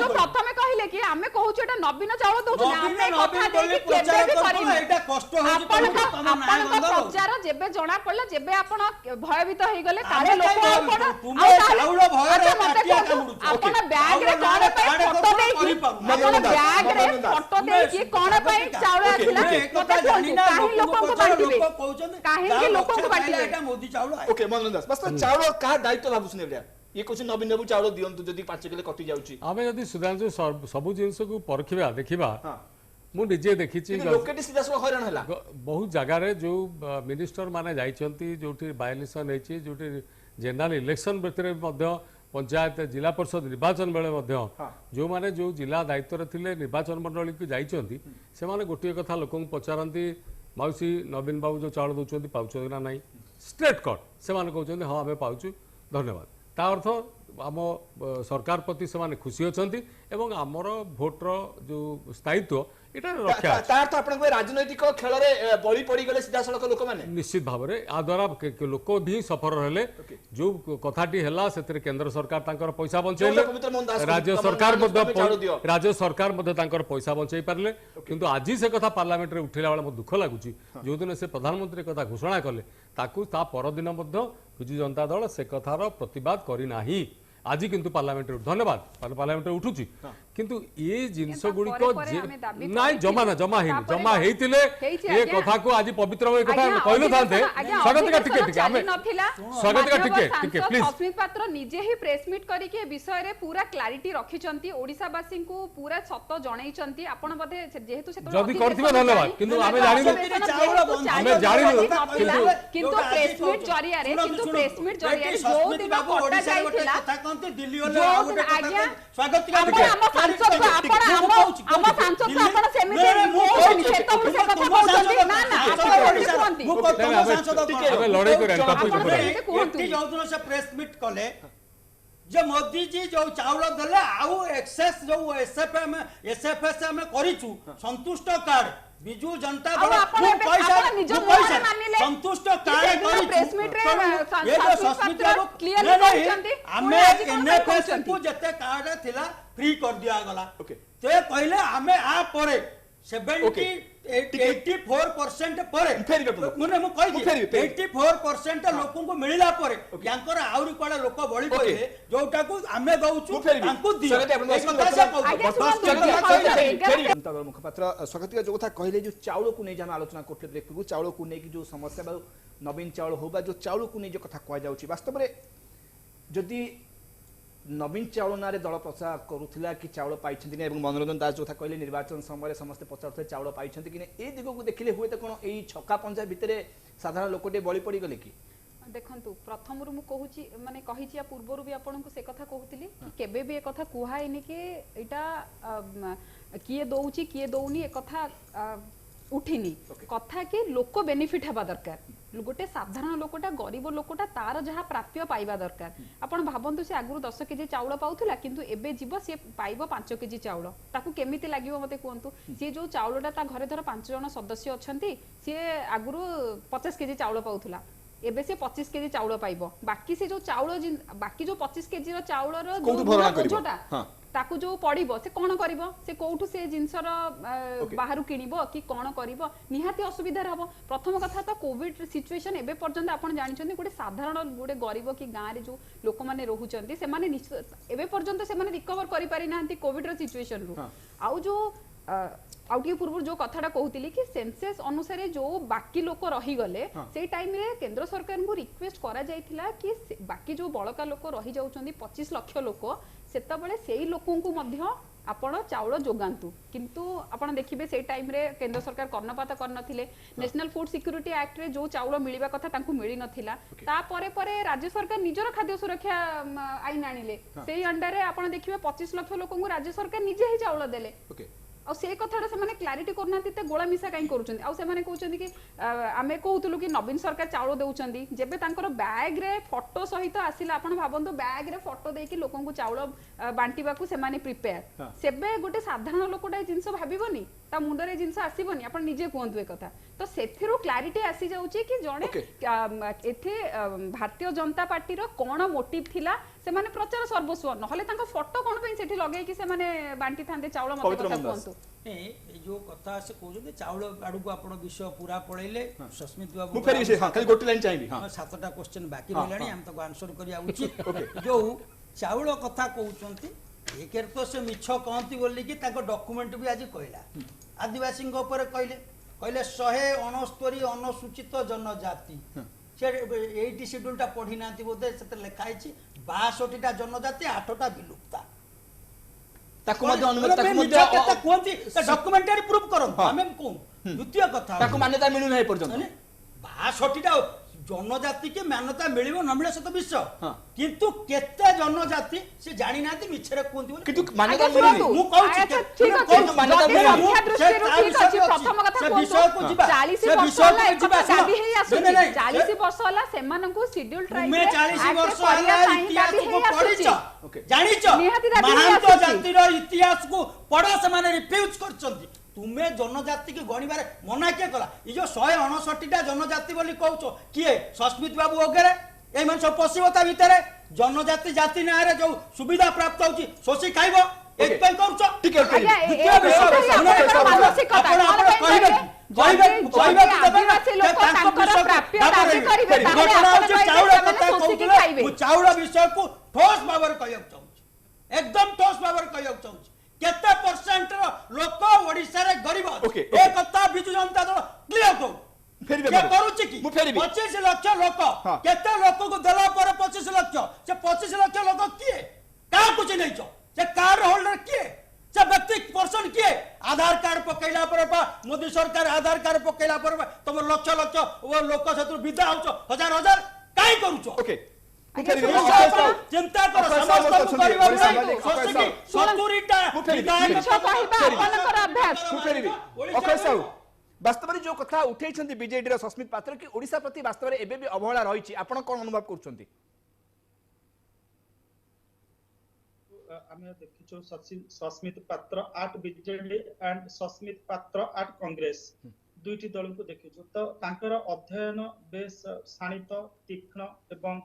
जो प्रथमे कहिले कि आमे कहूछु एटा नवीन चाउल दउछु आमे कथा देकी केबे भी करिना एटा कष्ट होई आपण प्रचार जेबे जणा पड़ला जेबे आपण भयभीत होई गले काले लोक आपण चाउल भय काटिया कामुडु आपण बैग रे कोन पे फोटो देकी आपण बैग रे फोटो देकी कोन पे चाउल आथिला मते जानिना लोक को बांटिबे काहे कि लोक को बांटिबे एटा मोदी चाउल ओके मनोज दास बस चाउल का दायित्व भाबुस नेबलिया ये कुछ नवीन नबू चाउल दियंतु जदी 5 किलो कटि जाउची आमे जदी सुधांशु सबु जिंस को परखिबा देखिबा मु निजे देखिछि लोकेटी सीधा सब हैरान हला बहुत जगह रे जो मिनिस्टर माने जाइछंती जोठी बाय इलेक्शन हेछि जोठी जनरल इलेक्शन भितरे मध्य पंचायत जिला परिषद निर्वाचन बेले मध्य जो माने जो जिला दायित्व रे थिले निर्वाचन मंडली को जाइछंती से माने गोटिए कथा लोकन पचारंती मौसी नवीन बाबू जो चाउल दउछंती पाउछो ना नहीं स्ट्रेट कट से माने कहउछंती हां हमें पाउछु धन्यवाद ता अर्थ आम सरकार प्रति से खुशी अच्छा एवं आमर भोटर जो स्थायित्व এটা রক্ষা তার তো আপনার রাজনৈতিক খেলরে বলি পড়ি গলে সিধা সড়ক লোক মানে নিশ্চিত ভাবে আ দ্বারা লোক ভি সফর হলে যে কথাটি হেলা সেতরে কেন্দ্র সরকার তাঙ্কর পয়সা বঞ্চাইলে রাজ্য সরকার মধ্যে তাঙ্কর পয়সা বঞ্চাই পারলে কিন্তু আজি সে কথা পার্লামেন্ট রে উঠিলা বেলা দুঃখ লাগুছি যে দিন সে প্রধানমন্ত্রী কথা ঘোষণা কলে তাকু তা পরদিন মধ্য বিজু জনতা দল সে কথার প্রতিবাদ করি নাহি आज किंतु पार्लियामेंट धन्यवाद पार्लियामेंट उठुची किंतु ये जिंस गुडी को नाइ जमा ना जमा हेतिले ए कथा को आज पवित्र होय कथा कहलो थाते स्वागत का टिके हमें स्वागत का टिके प्लीज अस्मित पात्र निजे ही प्रेस मीट करी के विषय रे पूरा क्लैरिटी रखिचंती ओडिसा वासी को पूरा सत्य जणाइचंती आपण बदे जेहेतु से जदी करथिबे धन्यवाद किंतु हमें जानि किंतु प्रेस मीट जरिया रे जो दिन कटा जाइथिला दिल्ली वाले आज्ञा स्वागत आपण हम सांसद को आपण सांसद को आपण सेमिति से तो से कथा कहउछंती ना ना आपण कहउछंती हमें लड़ाई करे टॉपिक ऊपर एटी जोदन से प्रेस मीट कले जो मोदी जी जो चावल दले आउ एक्सेस जो एसएफएस में करिछु संतुष्ट कार्ड ବିଜୁ ଜନତା ଆଉ ଦଳ ଆପଣ ମୁଁ ଏବେ- ପଇସା ଆପଣ ନିଜ ମୁଁ ମୁହଁରେ ପଇସା ମାନିଲେ। ସନ୍ତୁଷ୍ଟ କିନ୍ତୁ କାଳେ ସେଦିନ କରିଛୁ press meet ରେ, ଏ ଯୋଉ ଶାସ୍ତ୍ରୀ ସସ୍ମିତ ପାତ୍ର ବାବୁ clearly ନାଇଁ, ନାଇଁ, କହିଛନ୍ତି, ଆମେ ପୁଣି ଆଜି କଣ ପାଇଁ NFS କହୁଛନ୍ତି? କୁ ଯେତେ କାର୍ଡ ଥିଲା ଫ୍ରି କରି ଦିଆଗଲା Okay. ସେ କହିଲେ ଆମେ ଆ ପରେ Okay. 84% ପରେ ଫେରିବେ ପୁଣି। ମାନେ ମୁଁ କହିଛି ଫେରିବେ। 84% ଲୋକଙ୍କୁ ମିଳିଲା ପରେ ୟାଙ୍କର ଆହୁରି କୁଆଡେ ଲୋକ ବଳି ପଡ଼ିଲେ ଯୋଉଟାକୁ ଆମେ ଦଉଛୁ ମୁଁ ଫେରିବି। ତାଙ୍କୁ ଦିଅ ସ୍ୱାଗତ ଆପଣଙ୍କୁ ଏଇ କଥା ସେ କହୁଛି। ଆଜ୍ଞା, ଶୁଣନ୍ତୁ, ଦଶ ଜଣ ଫେରିବେ। जनता दल मुखपात्र स्वागतिका जो कथा कहले जो चाउल को नहीं आम आलोचना करते देखू चाउल को नहीं जो समस्या बा नवीन चाउल हो बा जो चाउल को नहीं जो कथा कह जाउछि वास्तव में जदि नवीन चाउल ना दल प्रचार करुला कि चाउल पाई मनोरंजन दास जो कहले निर्वाचन समय समस्त पचार चाउल पाई कि ए दिग को देखिले हुए तो कौन यही छक्का पंजा भितर साधारण लोकटे बली पड़ी गले कि देखंतु प्रथमरु मु कहूची माने कहिची या पूर्वरु भी आपनको से कथा कहूतिली कि केबे भी ए कथा कुहाइनी कि एटा किए दउची किए दउनी ए कथा उठिनी कथा कि लोक बेनिफिट हबा दरकार गोटे साधारण लोकटा गरीब लोकटा तार जहाँ प्राप्य पाइबा दरकार आपण भाबंतु से आगु 10 केजी चाउल पाउथुला किंतु एबे जीव से पाइबो 5 केजी चाउल ताकू केमिति लागिवो मते कोंतु सी जो चाउलटा ता घरे धर 5 जण सदस्य अछंती सी आगु 50 केजी चाउल पाउथुला एबे से 25 केजी चाउल पाइबो बाकी से जो चाउल बाकी जो 25 केजी रो चाउल रो कोउठु भरणा करिवो हां ताकू जो पड़िबो से कोन करिवो से कोउठु से जिंसर बाहरु किनिबो कि कोन करिवो निहाती असुविधा रहबो प्रथम कथा तो कोविड सिचुएशन एबे पर्यंत आपण जानिछन्ती गोटे साधारण गोटे गरीब कि गां रे जो लोक माने रहुचन्ती से माने एबे पर्यंत से माने रिकवर करि पारि नांती कोविड रो सिचुएशन रो आउ जो आउटी पूर्व जो कथाटा कहूतिली कि सेंसस अनुसार जो बाकी लोक रही गले से टाइम रे केंद्र सरकार को रिक्वेस्ट करा जायथिला कि बाकी जो बळका लोक रही जाउचंदी 25 लाख लोक सेतबेले सेही लोकंकु मध्य आपण चाउल जोगांतु किंतु आपण देखिबे से टाइम रे केंद्र सरकार कर्णपात करनथिले नेशनल फूड सिक्योरिटी एक्ट रे जो चाउल मिलिबा कथा तांकु मिली नथिला ता परे परे राज्य सरकार निजर खाद्य सुरक्षा आईन आनिले सेही अंडर रे आपण देखिबे 25 लाख लोकंकु राज्य सरकार निजे ही चाउल देले आ से कथाटा से माने क्लैरिटी करना ते गोला मिसा काई करूचंदी आ से माने कहउचंदी कि आमे कहउतलु कि नवीन सरकार चाउल देउचंदी जेबे तांकर बैग रे फोटो सहित आसिला आपण भाबंतु बैग रे फोटो देकी लोकन को चाउल बांटीबा को से माने प्रिपेयर सेबे गोटे साधारण लोकटा जिंस भाबिबोनी ता मुंडरे जिंस आसीबोनी आपण निजे कोंतु ए कथा तो सेथिरु क्लैरिटी आसी जाउची कि जणे एथे भारतीय जनता पार्टी रो कोन मोटिव थिला से माने प्रचार सर्वस्व नहले तांका फोटो कोन पे सेठी लगै कि से माने बांटी थांते चाउल मते कथा कोंतु ए जो कथा से कहउछे चाउल आडू को आपण विषय पूरा पळैले सस्मित बाबू मु फेरि से हां खाली गोटे लाइन चाहिबी हां 7टा क्वेश्चन बाकी रहलानी हम तो आंसर करिया उचित जो चाउल कथा कहउचंती एकेर तो से मिछ कहंती बोली कि ताको डॉक्यूमेंट भी आज कहला आदिवासी ऊपर कहले 169 अनुसूचित जनजाति से 80 शेड्यूलटा पढ़ी नांती बोधे से लिखा है 62टा जनजाति 8टा विलुप्ता ताको मध्य अनुमति ताको मध्य कथा कोंती डॉक्यूमेंटरी प्रूफ करन हमें को द्वितीय कथा ताको मान्यता मिलु नाही पर्यंत 62टा जनजाति के मान्यता मिलिबो न मिले से तो विषय किंतु केते जनजाति से जानि नांती मिछरे कोंती बोले किंतु मान्यता मिलु मु कहूची ठीक अछि मान्यता संख्या दृष्टिରୁ ठीक अछि प्रथम कथा कोन 40 वर्ष होला एक दाबी हेई आसुची 40 वर्ष होला सेमानंकु शेड्यूल ट्राइब तुमे 40 वर्ष होला इतिहास को पढिछ जानिछ महांत जाति रो इतिहास को पढो से माने रिफ्यूज करचंती तुमे जनजाति के गणिबार मना के कला ई जो 169टा जनजाति बोली कहउछो किए सस्मित बाबू वगैरह ए मन सब पसिबता भीतर जनजाति जाति ना रे जो सुविधा प्राप्त होची सोसी खाइबो एक पे करूछो ठीक है द्वितीय विषय मानसिकता आदिवासी लोक तांकर प्राप्य दाबी करिवे ताले चाउल विषय को ठोस भाବରେ କହିବାକୁ ଚାହୁଁଛି एकदम ठोस भाବରେ କହିବାକୁ ଚାହୁଁଛି केते परसेंट लोक ओडिसा रे गरीब ए कथा बिजु जनता दल क्लियर को फेरि के करूची की मु फेरि 25 लाख लोक केते लोक को देला पर 25 लाख से 25 लाख लोक किए का कुछ नहीं छो से कार्ड होल्डर किए से व्यक्ति पर्सन किए आधार कार्ड पकैला पर मोदी सरकार आधार कार्ड पकैला पर तुम लक्ष लक्ष वो लोक सेतु विदा होचो हजार हजार काई करूचो ओके चिंता करो समस्त परिवार नहीं 70टा विधायक वास्तव में जो कथा उठे बीजेडी सस्मित पात्र कि ओडिशा प्रति वास्तव में एबे भी अवहेला रही आपण कौन अनुभव कर आमे देखिछु सस्मित पात्र आट बीजेडी एंड सस्मित पात्र आट कांग्रेस दुईटी दल को देखिछु तो तांकर अध्ययन बेस शाणित तीक्ष्ण एवं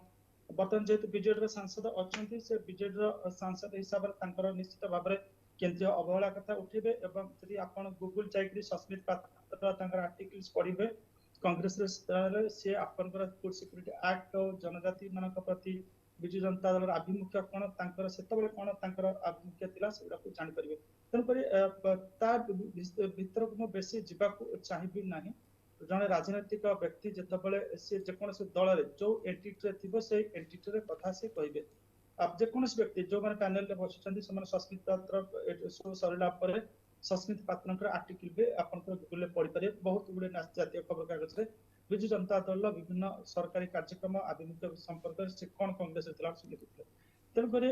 बर्तमान जेहेतु बीजेडी सांसद अच्छा से बीजेडी सांसद हिसाब से निश्चित भाव में केंद्रीय अवहेला कथा उठेबे एवं यदि आपण गूगल जाइकरी सस्मित पात्र तांकर आर्टिकल्स पढ़िबे कांग्रेस रे से आपनकर फूड सिक्योरिटी एक्ट जनजाति मानक प्रति बिजु जनता दल आभिमुख्य कोन तांकर सेतबेले कोन तांकर आभिमुख्य थिला सेडा को जानि परिबे तन करी ता भीतर को बेसी जीवा को चाहिबी नाही जने राजनीतिक व्यक्ति जेतबेले से जेकोनस दल रे जो एंटिटी रे थिबो से एंटिटी रे कथा से कहिबे अब जेकोनस व्यक्ति जो माने पैनल रे बसिचंदी समान सस्मित पात्र सो सरला पर सस्मित पात्रंकर आर्टिकल भी आपनकर गूगल रे पढ़ि पारे बहुत गुडे जातीय खबर कागज रे बिजु जनता दल विभिन्न सरकारी कार्यक्रम आभिमुख्य संपर्क से कोन कांग्रेस थिला सुनिथिले तन करे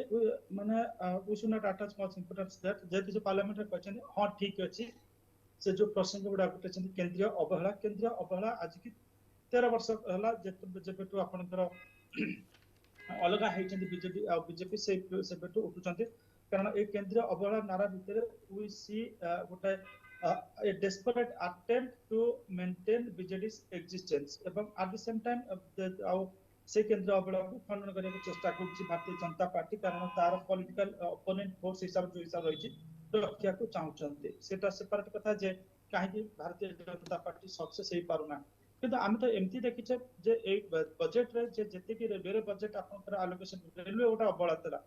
माने we should not attach much importance that जेति जो पार्लियामेंट रे कहछन हां ठीक अछि से जो प्रसंग गुडा उठैछन केंद्रीय अवहेला आज की 13 वर्ष हला जेबेटु आपनकर अलगा हेचंदी बीजेपी से बेटु उठुचंती कारण ए केंद्रीय अवहेला नारा भितर वी सी गोटे a desperate attempt to maintain BJD's existence एवं एट द सेम टाइम आउ से केंद्रीय अवहेला को खंडन करने की चेष्टा करछि भारतीय जनता पार्टी कारण तार पॉलिटिकल ओपोनेंट फोर्स हिसाब जो हिसाब रहिछि रखिया को चाहउचंती सेटा सेपरेट कथा जे काहे भारतीय जनता पार्टी सक्सेस हे पारुना किंतु आम तो एमती देखिछे जे ए बजेट रे जे जति की रेलवे बजेट आपनकर एलोकेशन रेलवे ओटा अवहेला तला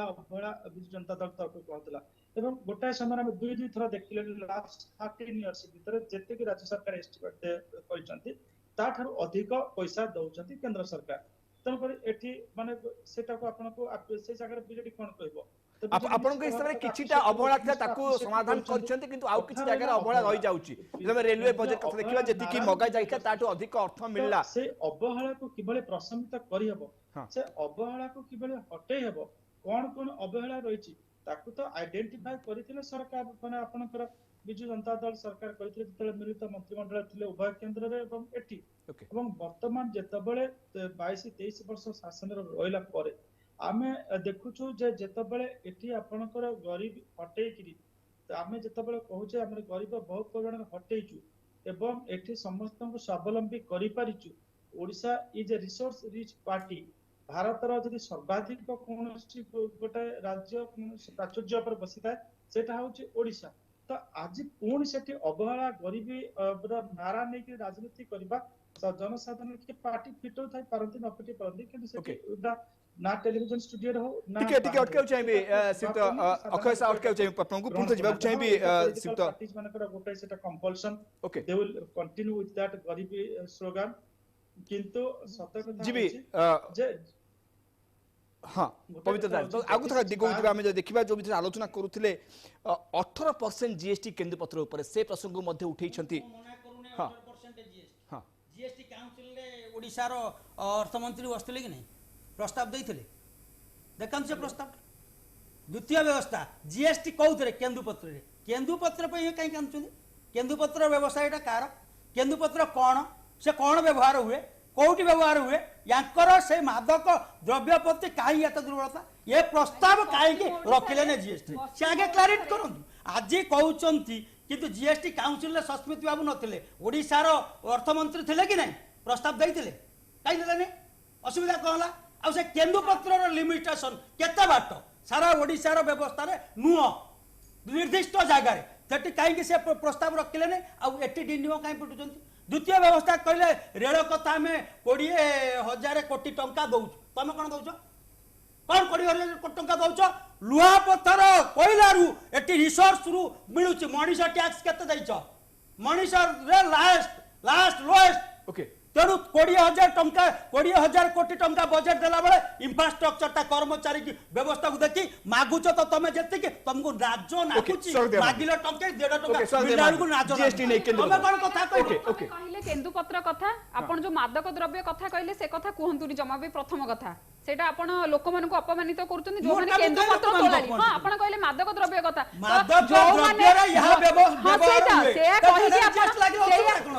अवहेला बिजु जनता दल तरफ कहतला एवं गोटाए समय हम दुई थरा देखिले लास्ट 13 इयर्स भीतर जते की राज्य सरकार एस्टिमेट करिसंती ता थार अधिक पैसा दउचंती केंद्र सरकार तन पर एठी माने सेटा को आपन को से जगह बीजेडी कोन कहबो आपन के हिसाब रे किछिटा अवहेला था ताकू समाधान करछंती किंतु आउ किछि जगह अवहेला रहि जाउची जब रेलवे बजेट कथा देखिबा जति की मगा जाइका ताटो अधिक अर्थ मिलला से अवहेला को किबले प्रशमित करि हबो से अवहेला को किबले हटे हबो कोन अवहेला रहिछि ताकू तो आइडेंटिफाई करिथिले सरकार माने आपनकर बिजु जनता दल सरकार करिथिले जतले मिलित मंत्रिमंडल थिले उभय केंद्र रे एवं एठी एवं वर्तमान जेतबेले 22-23 वर्ष शासन रे रहिला परे आमे देखुछु जे जेतबेले एठी आपनकर गरीब हटे किरि आमे जेतबेले कहूचे हमर गरीब बहुत परिमाण हटेइछु एवं एठी समस्त को स्वावलंबी करि पारिछु Odisha is a resource rich party Bharat रो जदि सर्वाधिक कोनोसी गोटे राज्य प्राचुर्य पर बसिता सेटा होची ओडिसा तो आज पुणी सेठी अवहेला गरीबी नारा नै कि राजनीति करबा जनसाधारण के पार्टी फिटो थाई पारंती न फिटि पारंती किंतु सेठी ना टेलीविजन स्टूडियो रो ना टिके अटकाउ चाहिबे सित अखय सा अटकाउ चाहिबे आपनको पुनः जिबाक चाहिबे सित पार्टीज मानकर गोटे सेटा compulsion they will continue with that गरीबी स्लोगन किंतु सत कथा जीबी जे हाँ पवित्र दास तो आगु थका दिगो जिबा हम देखिबा जो बितर आलोचना करूथिले 18% जीएसटी केंद्र पत्र ऊपर से प्रसंग मध्ये उठै छथि हां 18% जीएसटी हां जीएसटी काउंसिल रे ओडिसा रो अर्थमंत्री बसथिले कि नै प्रस्ताव दैथिले देखन से प्रस्ताव द्वितीय व्यवस्था जीएसटी कौथरे केंदुपत्र पे कहीं कांचुनी केंदुपत्र व्यवसायटा कार केंदुपत्र कौन से कौन व्यवहार हुए कौटी व्यवहार हुए यांकर से मादक द्रव्य प्रति कहीं एत दुर्बलता ये प्रस्ताव कहीं रखिले ने जीएसटी से आगे क्लारिटी करंतु आज कहउचंती किंतु जीएसटी काउंसिल रे सस्मित बाबू नथिले ओडिसा रो अर्थमंत्री थिले कि नहीं प्रस्ताव दैथिले काई देले ने असुविधा कहला आ से केंदुपत्र रो लिमिटेशन केते बाट सारा ओडिसा रो व्यवस्था रे नुह निर्दिष्ट जगह रे सेठी कहीं से प्रस्ताव रखिले ने आ एटी डिनियो कहीं पिटुचंती द्वितीय व्यवस्था कहले रेल कथा में 20,000 कोटी टंका दउछ तमे कोन दउछ कोन 20,000 टंका दउछ लुहा पत्थर कोइला रु एटी रिसोर्स रु मिलुची मनीष टैक्स केते दैछ मनीष रे लास्ट लोएस्ट ओके तेणु 20,000 टंका 20,000 कोटी टंका बजेट देला बेले इंफ्रास्ट्रक्चर ता कर्मचारी की व्यवस्था को देखि मागुच तो तमे जति कि तुमको राज्य नाकुची मागिले टंके 1.5 टंका मिलाल को राज्य जीएसटी नै केंद्र तमे कोन कथा कहले कहले केंदुपत्र कथा आपण जो मादक द्रव्य कथा कहले से कथा कुहंतुनी जमा भी प्रथम कथा सेटा आपण लोकमाननको अपमानित करूछन जो मोटा माने केंदु मोटा पत्र लोकमाननको तोलाली अपमानित हां आपण कहले मादक द्रव्य कथा मादक द्रव्यरा यहा व्यवहार हुए सेया तो कहि कि जस्ट आपण लागलो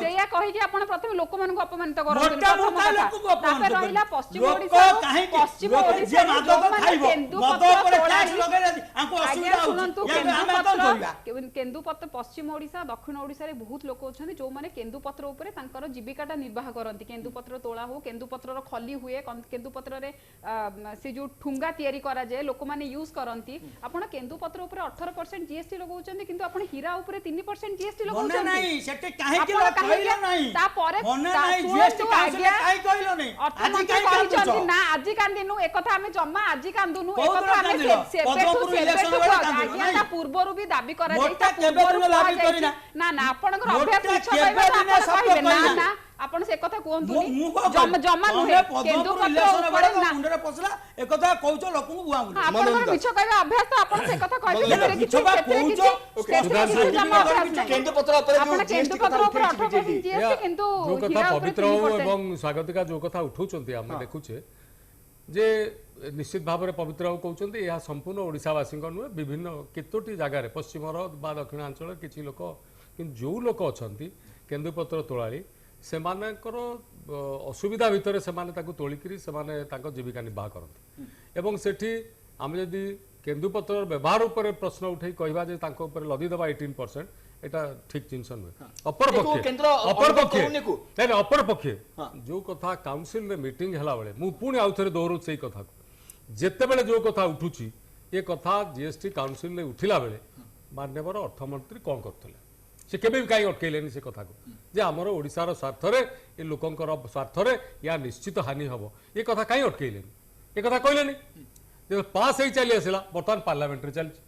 सेया कहि कि आपण प्रथम लोकमाननको अपमानित मोटा करछन मोटा लोक को तापर अपमान रहिला पश्चिम लोक ओडिसा काहे पश्चिम लोक ओडिसा जे मादक खाइबो केंदु मद पत्र पर तोलाली टैक्स लगाइ आंको असुविधा शुणु होछि या हमें कोन करिया केन्दुपत्र पश्चिम ओडिशा दक्षिण ओडिशा रे बहुत लोक अछंती जो माने केन्दुपत्र ऊपर तांकर जीविकाटा निर्वाह करंती केन्दुपत्र तोला हो केन्दुपत्र रो खली हुए केन्दुपत्र रे से जो ठुंगा तयारी करा जाय लोक माने यूज करंती आपण केन्दुपत्र ऊपर 18% जीएसटी लगाउचंती किंतु आपण हीरा ऊपर 3% जीएसटी मने लगाउचंती नहीं सेटे काहे कि कहलो नहीं ता परे मने नहीं जीएसटी काउंसिल काहे कहलो नहीं आज काहे कहचंती ना आज कांदिनु एकथा हम जम्मा आज कांदुनु एकथा हम आज्ञा पूर्वरु भी दाबी करा जायता पूर्वरु दाबी करिना ना ना आपनकर अभ्यास मिछ कहबा आपण कहबे ना ना आपण से कथा कोंतुनी जम्मा नुहे केन्दुपत्र ऊपर ना मुंडरे पसला एक कथा कहउछो लोक को बुआ बुआ आपनकर मिछ कहबा अभ्यास तो आपण से कथा कहबे केते किछि जम्मा अभ्यास केन्दुपत्र ऊपर आपण केन्दुपत्र ऊपर 18% जीएसटी किंतु जो कथा पवित्र एवं स्वागतिका जो कथा उठाउचंती हम देखुछे जे निश्चित भाव में पवित्र बाबू कहते यह संपूर्ण ओडिशावासी नुहे विभिन्न केतोटी जगार पश्चिमर बा दक्षिणांचल किसी लोक कि जो लोक अच्छा केन्दुपत्र तोलाड़ी से असुविधा भितर से तोलिकी से जीविका निर्वाह करते एवं सेठी आम जदि केन्दुपत्र व्यवहार उपर प्रश्न उठे कहवा लदिदेवा 18% एटा ठीक जिनस नुहे अपर पक्षे जो कथा काउंसिल रे मीटिंग हला बेले मु पुणी आउ थे दोहरु से कथा को जेतेबेले जो कथा उठुची ये कथा जीएसटी काउंसिल में उठिला बेले माननीय अर्थमंत्री कौन करते से केबे भी कहीं अटकैलेनी से कथा को जे आमर ओडिशार स्वार्थ ये लोकंकर स्वार्थ या निश्चित हानि हम ये कथा कहीं अटकैलेनी ये कथा कहलेनी जो पास ही चली आसला बर्तमान पार्लियामेंट चलती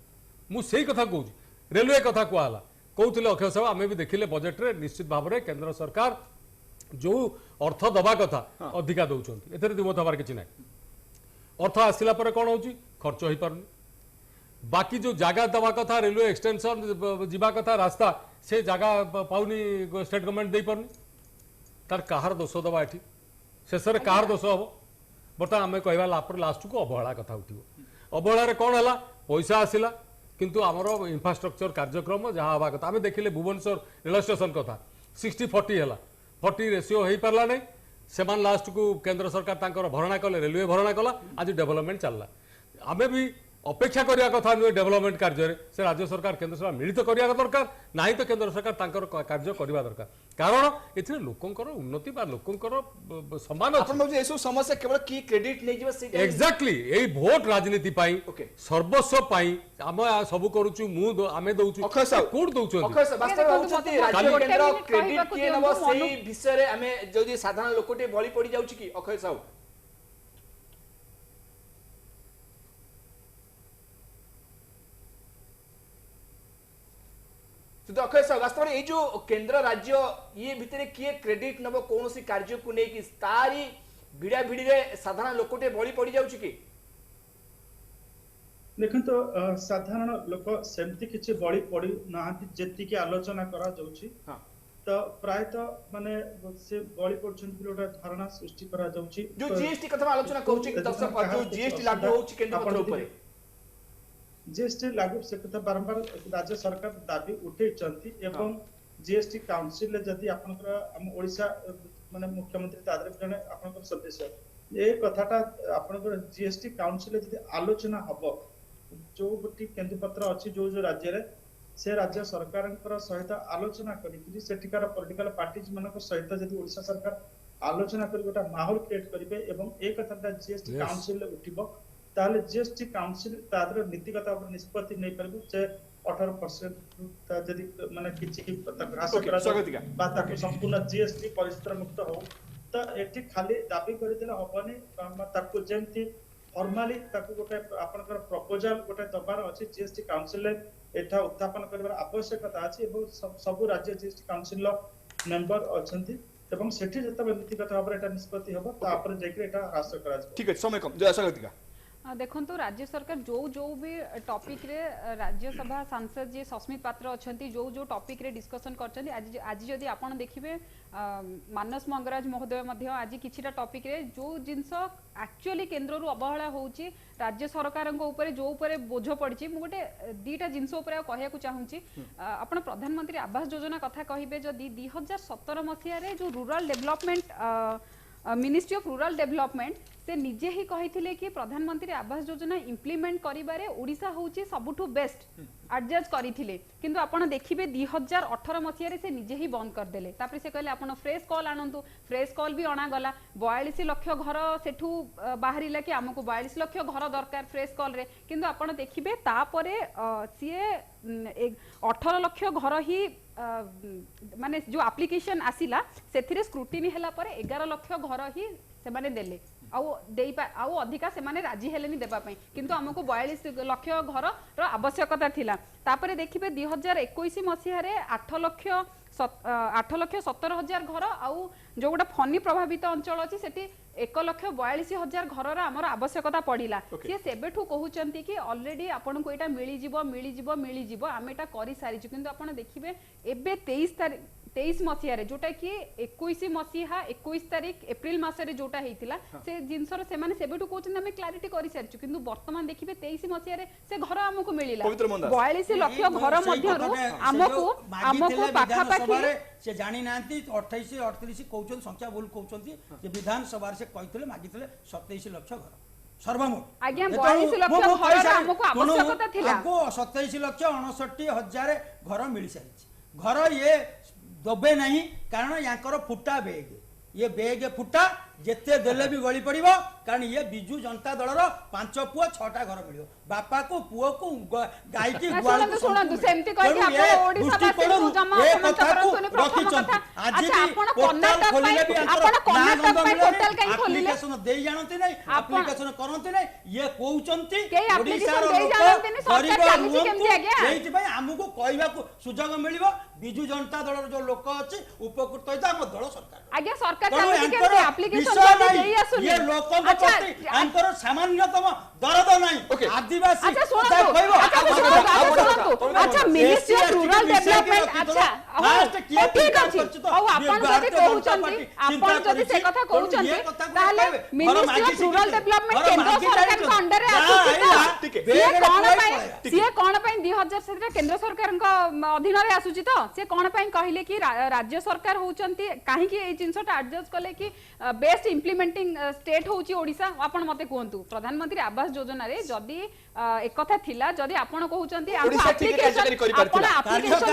मुझे कथा कहूँ रेलवे कथा कहला कहते अक्षय साहब आम भी देखिले बजेट रे निश्चित भाव में केंद्र सरकार जो अर्थ दबा कथा अधिका दौरान एथेर द्विमत हबार किसी ना अर्थ आसला कौन हो खर्च हो पारनी बाकी जो जगह दवा कथा रेलवे एक्सटेंशन जीवा कथा रास्ता से जगह पाउनी स्टेट गवर्नमेंट दे पारनी तार कहार दोष दबा ये शेष में कहार दोष हम बर्तमान आम कह लास्ट को अवहेला कथा उठो अवहेला कौन है पैसा आसला किंतु आमर इंफ्रास्ट्रक्चर कार्यक्रम जहाँ हवा कथा आम देखिले भुवनेश्वर रेल स्टेशन कथा 60-40 है 40 रेसीओ हो पारा नहीं से लास्ट को केंद्र सरकार भरणा कले रेलवे भरणा कला आज डेवलपमेंट चलला आम भी अपेक्षा करने कथा नुहे डेवलपमेंट कार्य से राज्य सरकार केंद्र सरकार मिलित करने दरकार ना तो केंद्र सरकार कार्य करने दरकार कारण ए लोकंकर उन्नति बा लोकंकर सम्मान समस्या केवल की क्रेडिट नहीं एक्जाक्टली यही भोट राजनीति सर्वस्व आम सब करूचु आमे दउचु कोड दउचु साधारण लोकटे बळी पड़ी जाउछि कि अक्षय साहू अक्षय साहू वास्तव में जो केंद्र राज्य ये भितर किए क्रेडिट नब कौन सी कार्य को लेकिन तारी भिड़ा भिड़ी साधारण लोकटे बळी पड़ी जाउछि कि देखो तो साधारण लोक सेमती किछि बळी पड़ी नाहंती जेति की आलोचना करा जाउछि तो प्रायतः माने से बळी पड़छन गोटा धारणा सृष्टि करा जाउछि जो जीएसटी कथा आलोचना कहउछि कि दर्शक जो जीएसटी लागू होउछि केंद्र पत्र ऊपर जीएसटी लागू से कथा बारंबार राज्य सरकार दाबी उठे चंती एवं जीएसटी काउंसिल जदी आपनकर हम ओडिशा माने मुख्यमंत्री तादरे जने आपनकर सदस्य ए कथाटा आपनकर जीएसटी काउंसिल जदी आलोचना हबो जो गोटी केंद्र पत्र अछि जो जो राज्य रे से राज्य सरकारंकर सहित आलोचना करी सेठिकार पॉलिटिकल पार्टीज मानक सहित जदी ओडिशा सरकार आलोचना करी गोटा माहौल क्रिएट करिवे एवं ए कथाटा जीएसटी काउंसिल रे उठिबो ताले जीएसटी काउंसिल तादर नीतिगत निष्पत्ति नहीं परबो जे 18% जदी माने किछि ह्रास करा बा ताको संपूर्ण जीएसटी परिस्थिति मुक्त हो त एठी खाली दाबी करि देला हबनी ताको जेंति फॉर्मली ताको गोटे आपनकर प्रपोजल गोटे दबार अछि जीएसटी काउंसिल एठा उत्थापन करबार आवश्यकता अछि एवं सब राज्य जीएसटी काउंसिल मेंबर अछंती एवं सेठी जतबे नीतिगत भाबरे एटा निष्पत्ति हबो तापर जेकि एटा ह्रास करा ठीक है समय कम जय स्वागतिका देखंतु राज्य सरकार जो भी टॉपिक रे राज्यसभा सांसद जे सस्मित पात्र अछंती जो टॉपिक रे डिस्कशन करछंती आज जदि आपण देखिबे मानस मंगराज महोदय मध्य आज किछिटा टॉपिक रे जो जिंस एक्चुअली केंद्र रु अवहेला होउची राज्य सरकार ऊपर जो ऊपर बोझ पड़ी मु गोटे दीटा जिनस ऊपर कहया को चाहूची आपण प्रधानमंत्री आवास योजना कथा कहिबे जदि 2017 मसिया रे जो rural development ministry of rural development से निजे ही कही कि प्रधानमंत्री आवास योजना इम्प्लीमेंट करिबारे ओडिशा होउची सबुठु बेस्ट एडजस्ट करिथिले किंतु आपण देखिबे 2018 मसिया रे से निजे ही बंद कर देले तापर से कहले आपण फ्रेश कॉल आनंतु फ्रेश कॉल भी अणा गला 42 लाख घर सेठू बाहरिला कि हमको 42 लाख घर दरकार फ्रेश कॉल रे किंतु आपण देखिबे तापरे सीए 18 लाख घर ही माने जो एप्लिकेशन आसिला सेथिरे स्क्रूटिनी हैला पर 11 लाख घर ही से माने देले आउ अधिका से माने राजी हेलेनी देबा पई किंतु हमको 42 लाख घर रो आवश्यकता थिला तापरे देखिबे 2021 मसिया रे 8,17,000 घर आउ जो गोटा फनी प्रभावित अंचल अछि सेठी 1,42,000 घर आमर आवश्यकता पड़िला सी सेबेठू कहउचंती कि ऑलरेडी आपन को एटा मिली जिवो आमे एटा करि सारिछु किंतु आपण देखिबे एबे 23 मसिया रे जोटा कि 21 मसिहा 21 तारिख एप्रिल मासरे जोटा हेतिला से जिनसर से माने सेबेठू कहउचंती हमें क्लैरिटी करि सारिछु किंतु वर्तमान देखिबे 23 मसिया रे से घर हमको मिलिला 42 लाख घर मध्यरु हमको पाखा पाखी से जानी नांती 28 38 कहउचन संख्या बोल कहउचंती जे विधान सभा से कहितले मागितले 27 लाख घर सर्वमोट आज्ञा 42 लाख घर हमको आवश्यकता थिला हमको 27 लाख 59 हजार घर मिल सारी घर ये दबे नहीं कारण यांकर फुटा बेग ये बेग फुटा जेते देले भी गली पड़िबो कारण ये बिजू जनता दलर 5 पुआ 6टा घर मिलियो बापा को पुओ को गाय की गुआल को सुनंतु सेमति कहि कि आपण ओडिसा वासी को जमा समस्त करतुनी प्रथम कथा अच्छा आपण कर्नाटक पई पोर्टल कहीं खोलिले एप्लीकेशन देई जानते नहीं एप्लीकेशन करनते नहीं ये कहउचंती के एप्लीकेशन देई जानते नहीं सरकार चालीसी केमति आज्ञा एइति भाई हमको कहबा को सुजोग मिलिबो बिजू जनता दलर जो लोक अछि उपकृत होइता हम दल सरकार आज्ञा सरकार चालीसी केमति एप्लीकेशन देई आसु ये लोक प्रति अंतर सामान्यतम दरद नहीं आदिवासी अच्छा सुनंतु अच्छा मिनिस्ट्री ऑफ रूरल डेवलपमेंट अच्छा ठीक अछि औ आपण जदी कहउचंती आपण जदी से कथा कहउचंती ताले मिनिस्ट्री ऑफ रूरल डेवलपमेंट केंद्र सरकार को अंडर रे आसुची तो सिए कोन पई 2017 केंद्र सरकार को अधीन रे आसुची तो से कोन पई कहिले कि राज्य सरकार होउचंती काहे कि ए जिंसटा एडजस्ट कले कि बेस्ट इंप्लीमेंटिंग स्टेट होउची ओडिसा आपण मते कहंतु प्रधानमंत्री आवास योजना रे जदी एक कथा थिला जदी आपण कहउचंती आपण एप्लीकेशन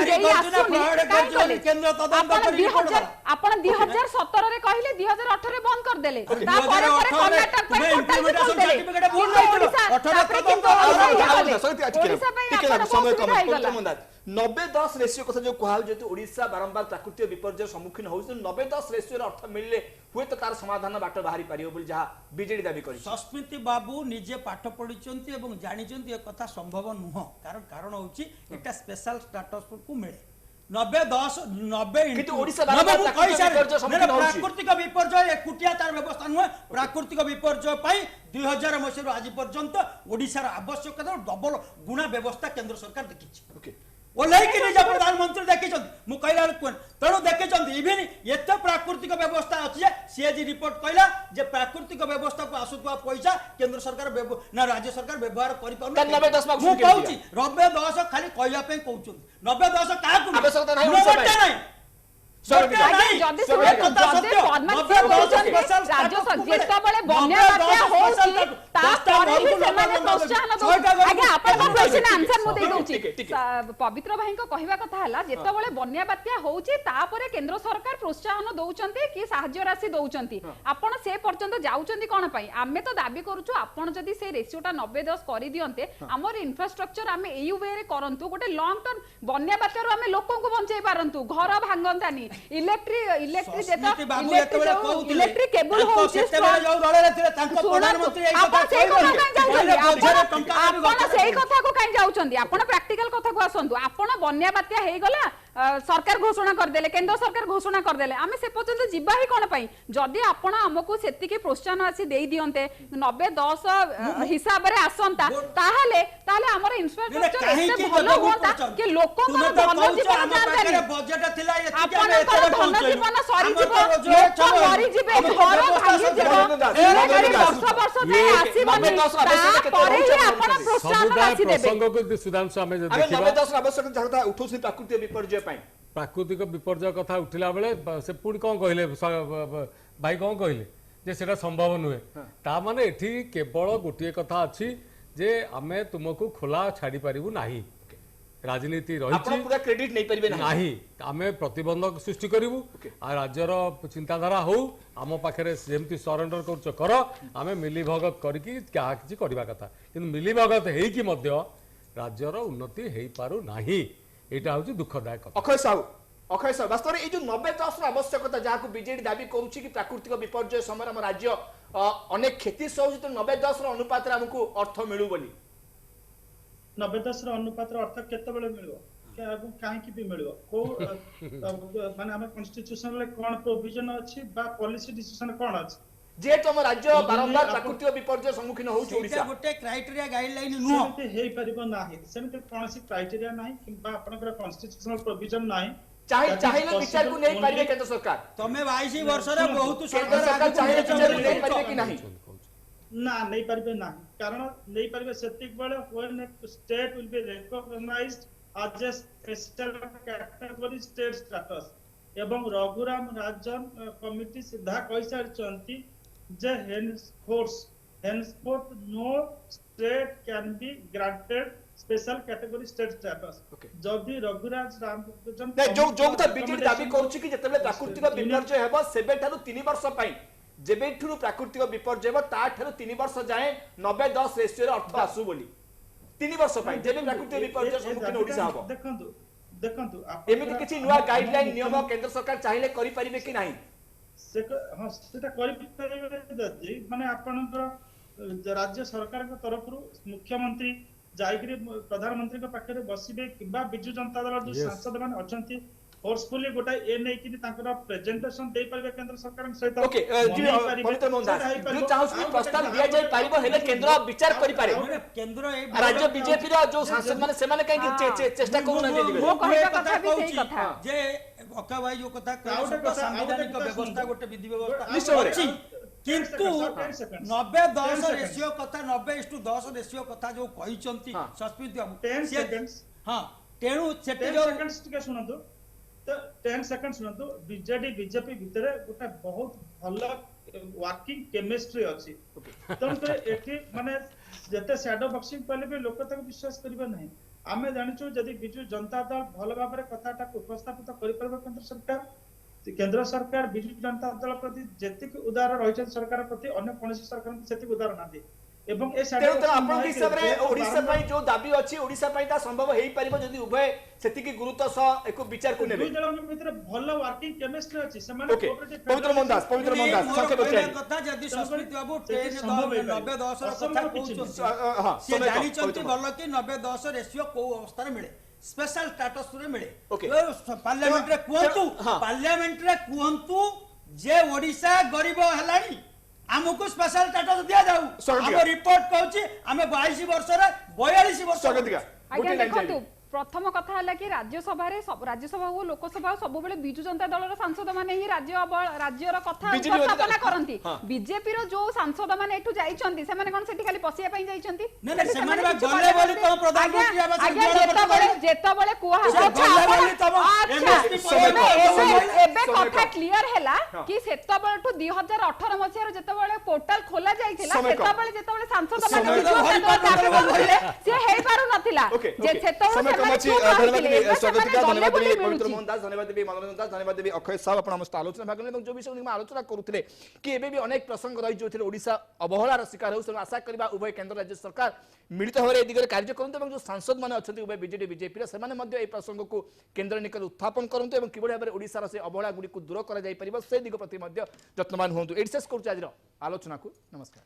देई आसुनी केंद्र तदंत आपण 2017 रे कहिले 2018 रे बंद कर देले ता परे कर्नाटक पे पोर्टल देले ओडिसा 90-10 रेशियो कथा जो कहल जेतु ओडिशा बारंबार प्राकृतिक विपर्यय सम्मुखीन होउछ 90-10 रेशियो रे अर्थ मिलले हुए तो तार समाधान बाट बाहरी पारियो बोली जहा बीजेडी दाबी करी सस्मिति बाबू निजे पाठ पढिचंती एवं जानिचंती ए कथा संभव नुह कारण होउची एटा स्पेशल स्टेटस को मिले 90-10 किंतु ओडिशा प्राकृतिक विपर्यय एकुटिया तार व्यवस्था नुह प्राकृतिक विपर्यय पाई 2000 मसिया आज पर्यंत ओडिसा रा आवश्यकता डबल गुणा व्यवस्था केंद्र सरकार देखिछि ओके ओ लेकिन निज प्रधानमंत्री देखिछन मु कहला कोन तणो देखिछन इवन एते प्राकृतिक व्यवस्था अछि सीएजी रिपोर्ट कहला जे प्राकृतिक व्यवस्था को आसुतवा पैसा केंद्र सरकार ना राज्य सरकार व्यवहार करि पाउ 90-10 मु कहउची 90-10 खाली कहया पे कहउछन 90-10 का को आवश्यकता नहीं पवित्र भाई कहवा कथा जिते बन्या बात्या होउची तापरे केंद्र सरकार प्रोत्साहन दउचंती कि साहाय्य राशि दउचंती आपण से पर्यंत जाउचंती कोन पई आमे तो दाबी करूछु आपण जदी से रेशियोटा 90-10 करि दियंते हमर इंफ्रास्ट्रक्चर आमे एयू वे रे करंतु गोटे लॉन्ग टर्म बन्या बात्यारो आमे लोकन को बंचाई पारंतु घर भांगंतानी इलेक्ट्रिक केबल होउची जो दळे रे तांको प्रधानमंत्री आपण सेही कथा को काई जाउचंदी आपण प्रैक्टिकल कथा को आसंतु आपण बन्या बात्या हे गला सरकार घोषणा करदेले केंद्र सरकार घोषणा करदेले आमे से पर्यंत जिबा ही कोन पई जदि आपण हमकु सेतिके प्रोत्साहन आसी देई दियंते 90-10 हिसाब रे आसंता ताहाले हमर इंफ्रास्ट्रक्चर एते भलो होता कि लोकन धन जीवन जानतानी बजट थिला धन जीवन सरी जीव लोक मरी जीवे घर भांगी जीव वर्ष जाए आसीबनी तापरे ही आपण प्रोत्साहन आसी देबे प्रसंग को सुधांशु आमे जे आमे देखिबा 90-10 आवश्यक जगता उठोसी प्राकृतिक विपर्यय पाई प्राकृतिक विपर्यय कथा उठिला बेले से पुणी कौन कहले भाई कौन कहले जे सेटा संभव नुहे ता माने एठी केवल गोटे कथा अछि जे आमे तुमको खोला छाड़ी पारिबु नाही राजनीति रही आपण पूरा क्रेडिट नहीं परिबे नाही आमे प्रतिबंधक सृष्टि करिवु आ राज्यर चिंताधारा हो आम पाखे जेमती सरेंडर कर आमे मिलीभगत करके क्या किछि करबा कथा किंतु मिलीभगत हेकी मध्य राज्यर उन्नति हेई पारु नाही एटा होची दुखदायक कथा अक्षय साहू वास्तव में जो 90-10 आवश्यकता जहाँ बीजेडी दाबी करुच्ची कि प्राकृतिक विपर्यय समय आम राज्य अनेक क्षति सहु तो 90-10 अनुपात आमको अर्थ मिलू बोली 90-10 अनुपात अर्थ केतबेले मिलबो कहीं भी मिलबो को माने हम कॉन्स्टिट्यूशन ले कोन प्रोविजन अछि बा पॉलिसी डिसीजन कोन अछि जे तुम राज्य बारंबार प्राकृतिक विपर्यय सम्मुखीन होउछ ओडिसा गोटे क्राइटेरिया गाइडलाइन नुह सेमते हेई परिबो नाही सेमते कोनसी क्राइटेरिया नाही किबा आपनकर कॉन्स्टिट्यूशनल प्रोविजन नाही चाहे विचार को नहीं पारिबे केंद्र सरकार तमे 22 वर्ष रे बहुत केंद्र सरकार चाहे विचार को नहीं पारिबे कि नहीं ना नहीं पारिबे नाही कारण नहीं पारिबे सेतिक बेले when state will be recognised as a special category state status एवं रघुराम राजन कमिटी सीधा कहि सारचंती जे henceforth no state can be granted special category state status जदि रघुराज रामचंद्र नहीं जो तो बीजेडी दाबी करूची कि जतबे प्राकृतिक विपर्यय हेबो सेबे ठारू 3 वर्ष पई जेबे ठुरु प्राकृतिक विपर्यय हेबो ता ठारू 3 वर्ष जाए 90-10 रेशियो रे अर्थ आसु बोली 3 वर्ष पई जेबे प्राकृतिक विपर्यय सम्मुखीन ओडिसा हबो देखंतु एमिति किछि नुवा गाइडलाइन नियम केंद्र सरकार चाहिले करि परिबे कि नाही से हां सेटा करि परिबे जदि माने आपनकर राज्य सरकार के तरफ मुख्यमंत्री जायगिरी प्रधानमंत्री के पाखे बसिबे किबा बिजु जनता दल जो सांसद मान अछंती फोर्सफुली गोटा ए नै कि तांकर प्रेजेंटेशन दे परबे केंद्र सरकार सहित ओके जी पवित्र मोहनदास जो चाहस कि प्रस्ताव दिया जाय पारिबो हेले केंद्र विचार करि पारे केंद्र राज्य बीजेपी रो जो सांसद माने से माने काहे चेष्टा करू ना दिबे वो कहबा कथा भी सही कथा जे अका भाई जो कथा संवैधानिक व्यवस्था गोटे विधि व्यवस्था निश्चय किंतु 90-10 रेशियो कथा 90:10 रेशियो कथा जो कहिचंती सस्मित बाबू 10 सेकंड्स हां तेणु सेटे 10 सेकंड्स टिके सुनंतु तो 10 सेकंड सुनंतु बीजेपी भितर गोटा बहुत भल वर्किंग केमिस्ट्री अछि तंत्र एठी माने जते शैडो बॉक्सिंग पले भी लोक तक विश्वास करबे नहीं आमे जानिचो जदि बिजु जनता दल भल भाबरे कथाटा उपस्थापित करि परबे केंद्र सरकार बिजु जनता दल प्रति जेतिक उदार रहिछ सरकार प्रति अन्य कोनसी सरकार सेतिक उदार नादी एवं ए तेणु तो आपन हिसाब रे ओडिसा पई जो दाबी अछि ओडिसा पई ता संभव हेई परिबो जदि उभय सेतिकी गुरुत्व सह एको विचार को नेबे दुई दल भितर भल वर्किंग केमिस्ट्री अछि समान पवित्र मोहनदास संक्षेप बचाई कथा जदि सस्मित बाबू 90-10 कथा कहउछ हां से जानि चंती भल कि 90-10 रेशियो को अवस्था रे मिले स्पेशल स्टेटस रे मिले पार्लियामेंट रे कुहंतु जे ओडिसा गरीब हलानी हमको स्पेशल स्टेटस दिया जाऊ हम रिपोर्ट कहउची हमें 22 वर्ष रे 42 वर्ष आज्ञा देखंतु प्रथम कथा है कि राज्यसभा हो लोकसभा सब बेले बिजु जनता दल सांसद माने ही राज्यर कथा उपस्थापना करंती बीजेपी रो जो सांसद माने एठु जाइछंती से माने कोन सेठी खाली पसिया पई जाइछंती नै नै से माने गले बोली तो प्रधानमंत्री आवास जेता बेले कुहा एबे कथा क्लियर हैला कि सेता बेलठु 2018 मसिया रो जेता बेले पोर्टल खोला जाइथिला सेता बेले जेता बेले सांसद माने से हे पारु नथिला जे सेता बेले धन्यवाद देवी पवित्र मोहनदास धन्यवाद देवी मनोरंजन दास धन्यवाद देवी अक्षय साहब आपण हमस्त आलोचना भाग जो विषय में आलोचना करूथिले कि एबे भी अनेक प्रसंग रही जो ओडिशा अवहेलार शिकार हो आशा करबा उभय केंद्र राज्य सरकार मिलित होरे ए दिगरे कार्य करंतु एवं जो सांसद माने अछंती उभय बीजेडी बीजेपी रे सेमाने मध्ये ए प्रसंग को केंद्र निकट उत्थापन करंतु एवं किबळे भाबरे ओडिशा रे से अवहेला गुडी को दूर करा जाई परिबो से दिग प्रति मध्ये यत्नवान होंतु एडिसेस करू आज आलोचना को नमस्कार।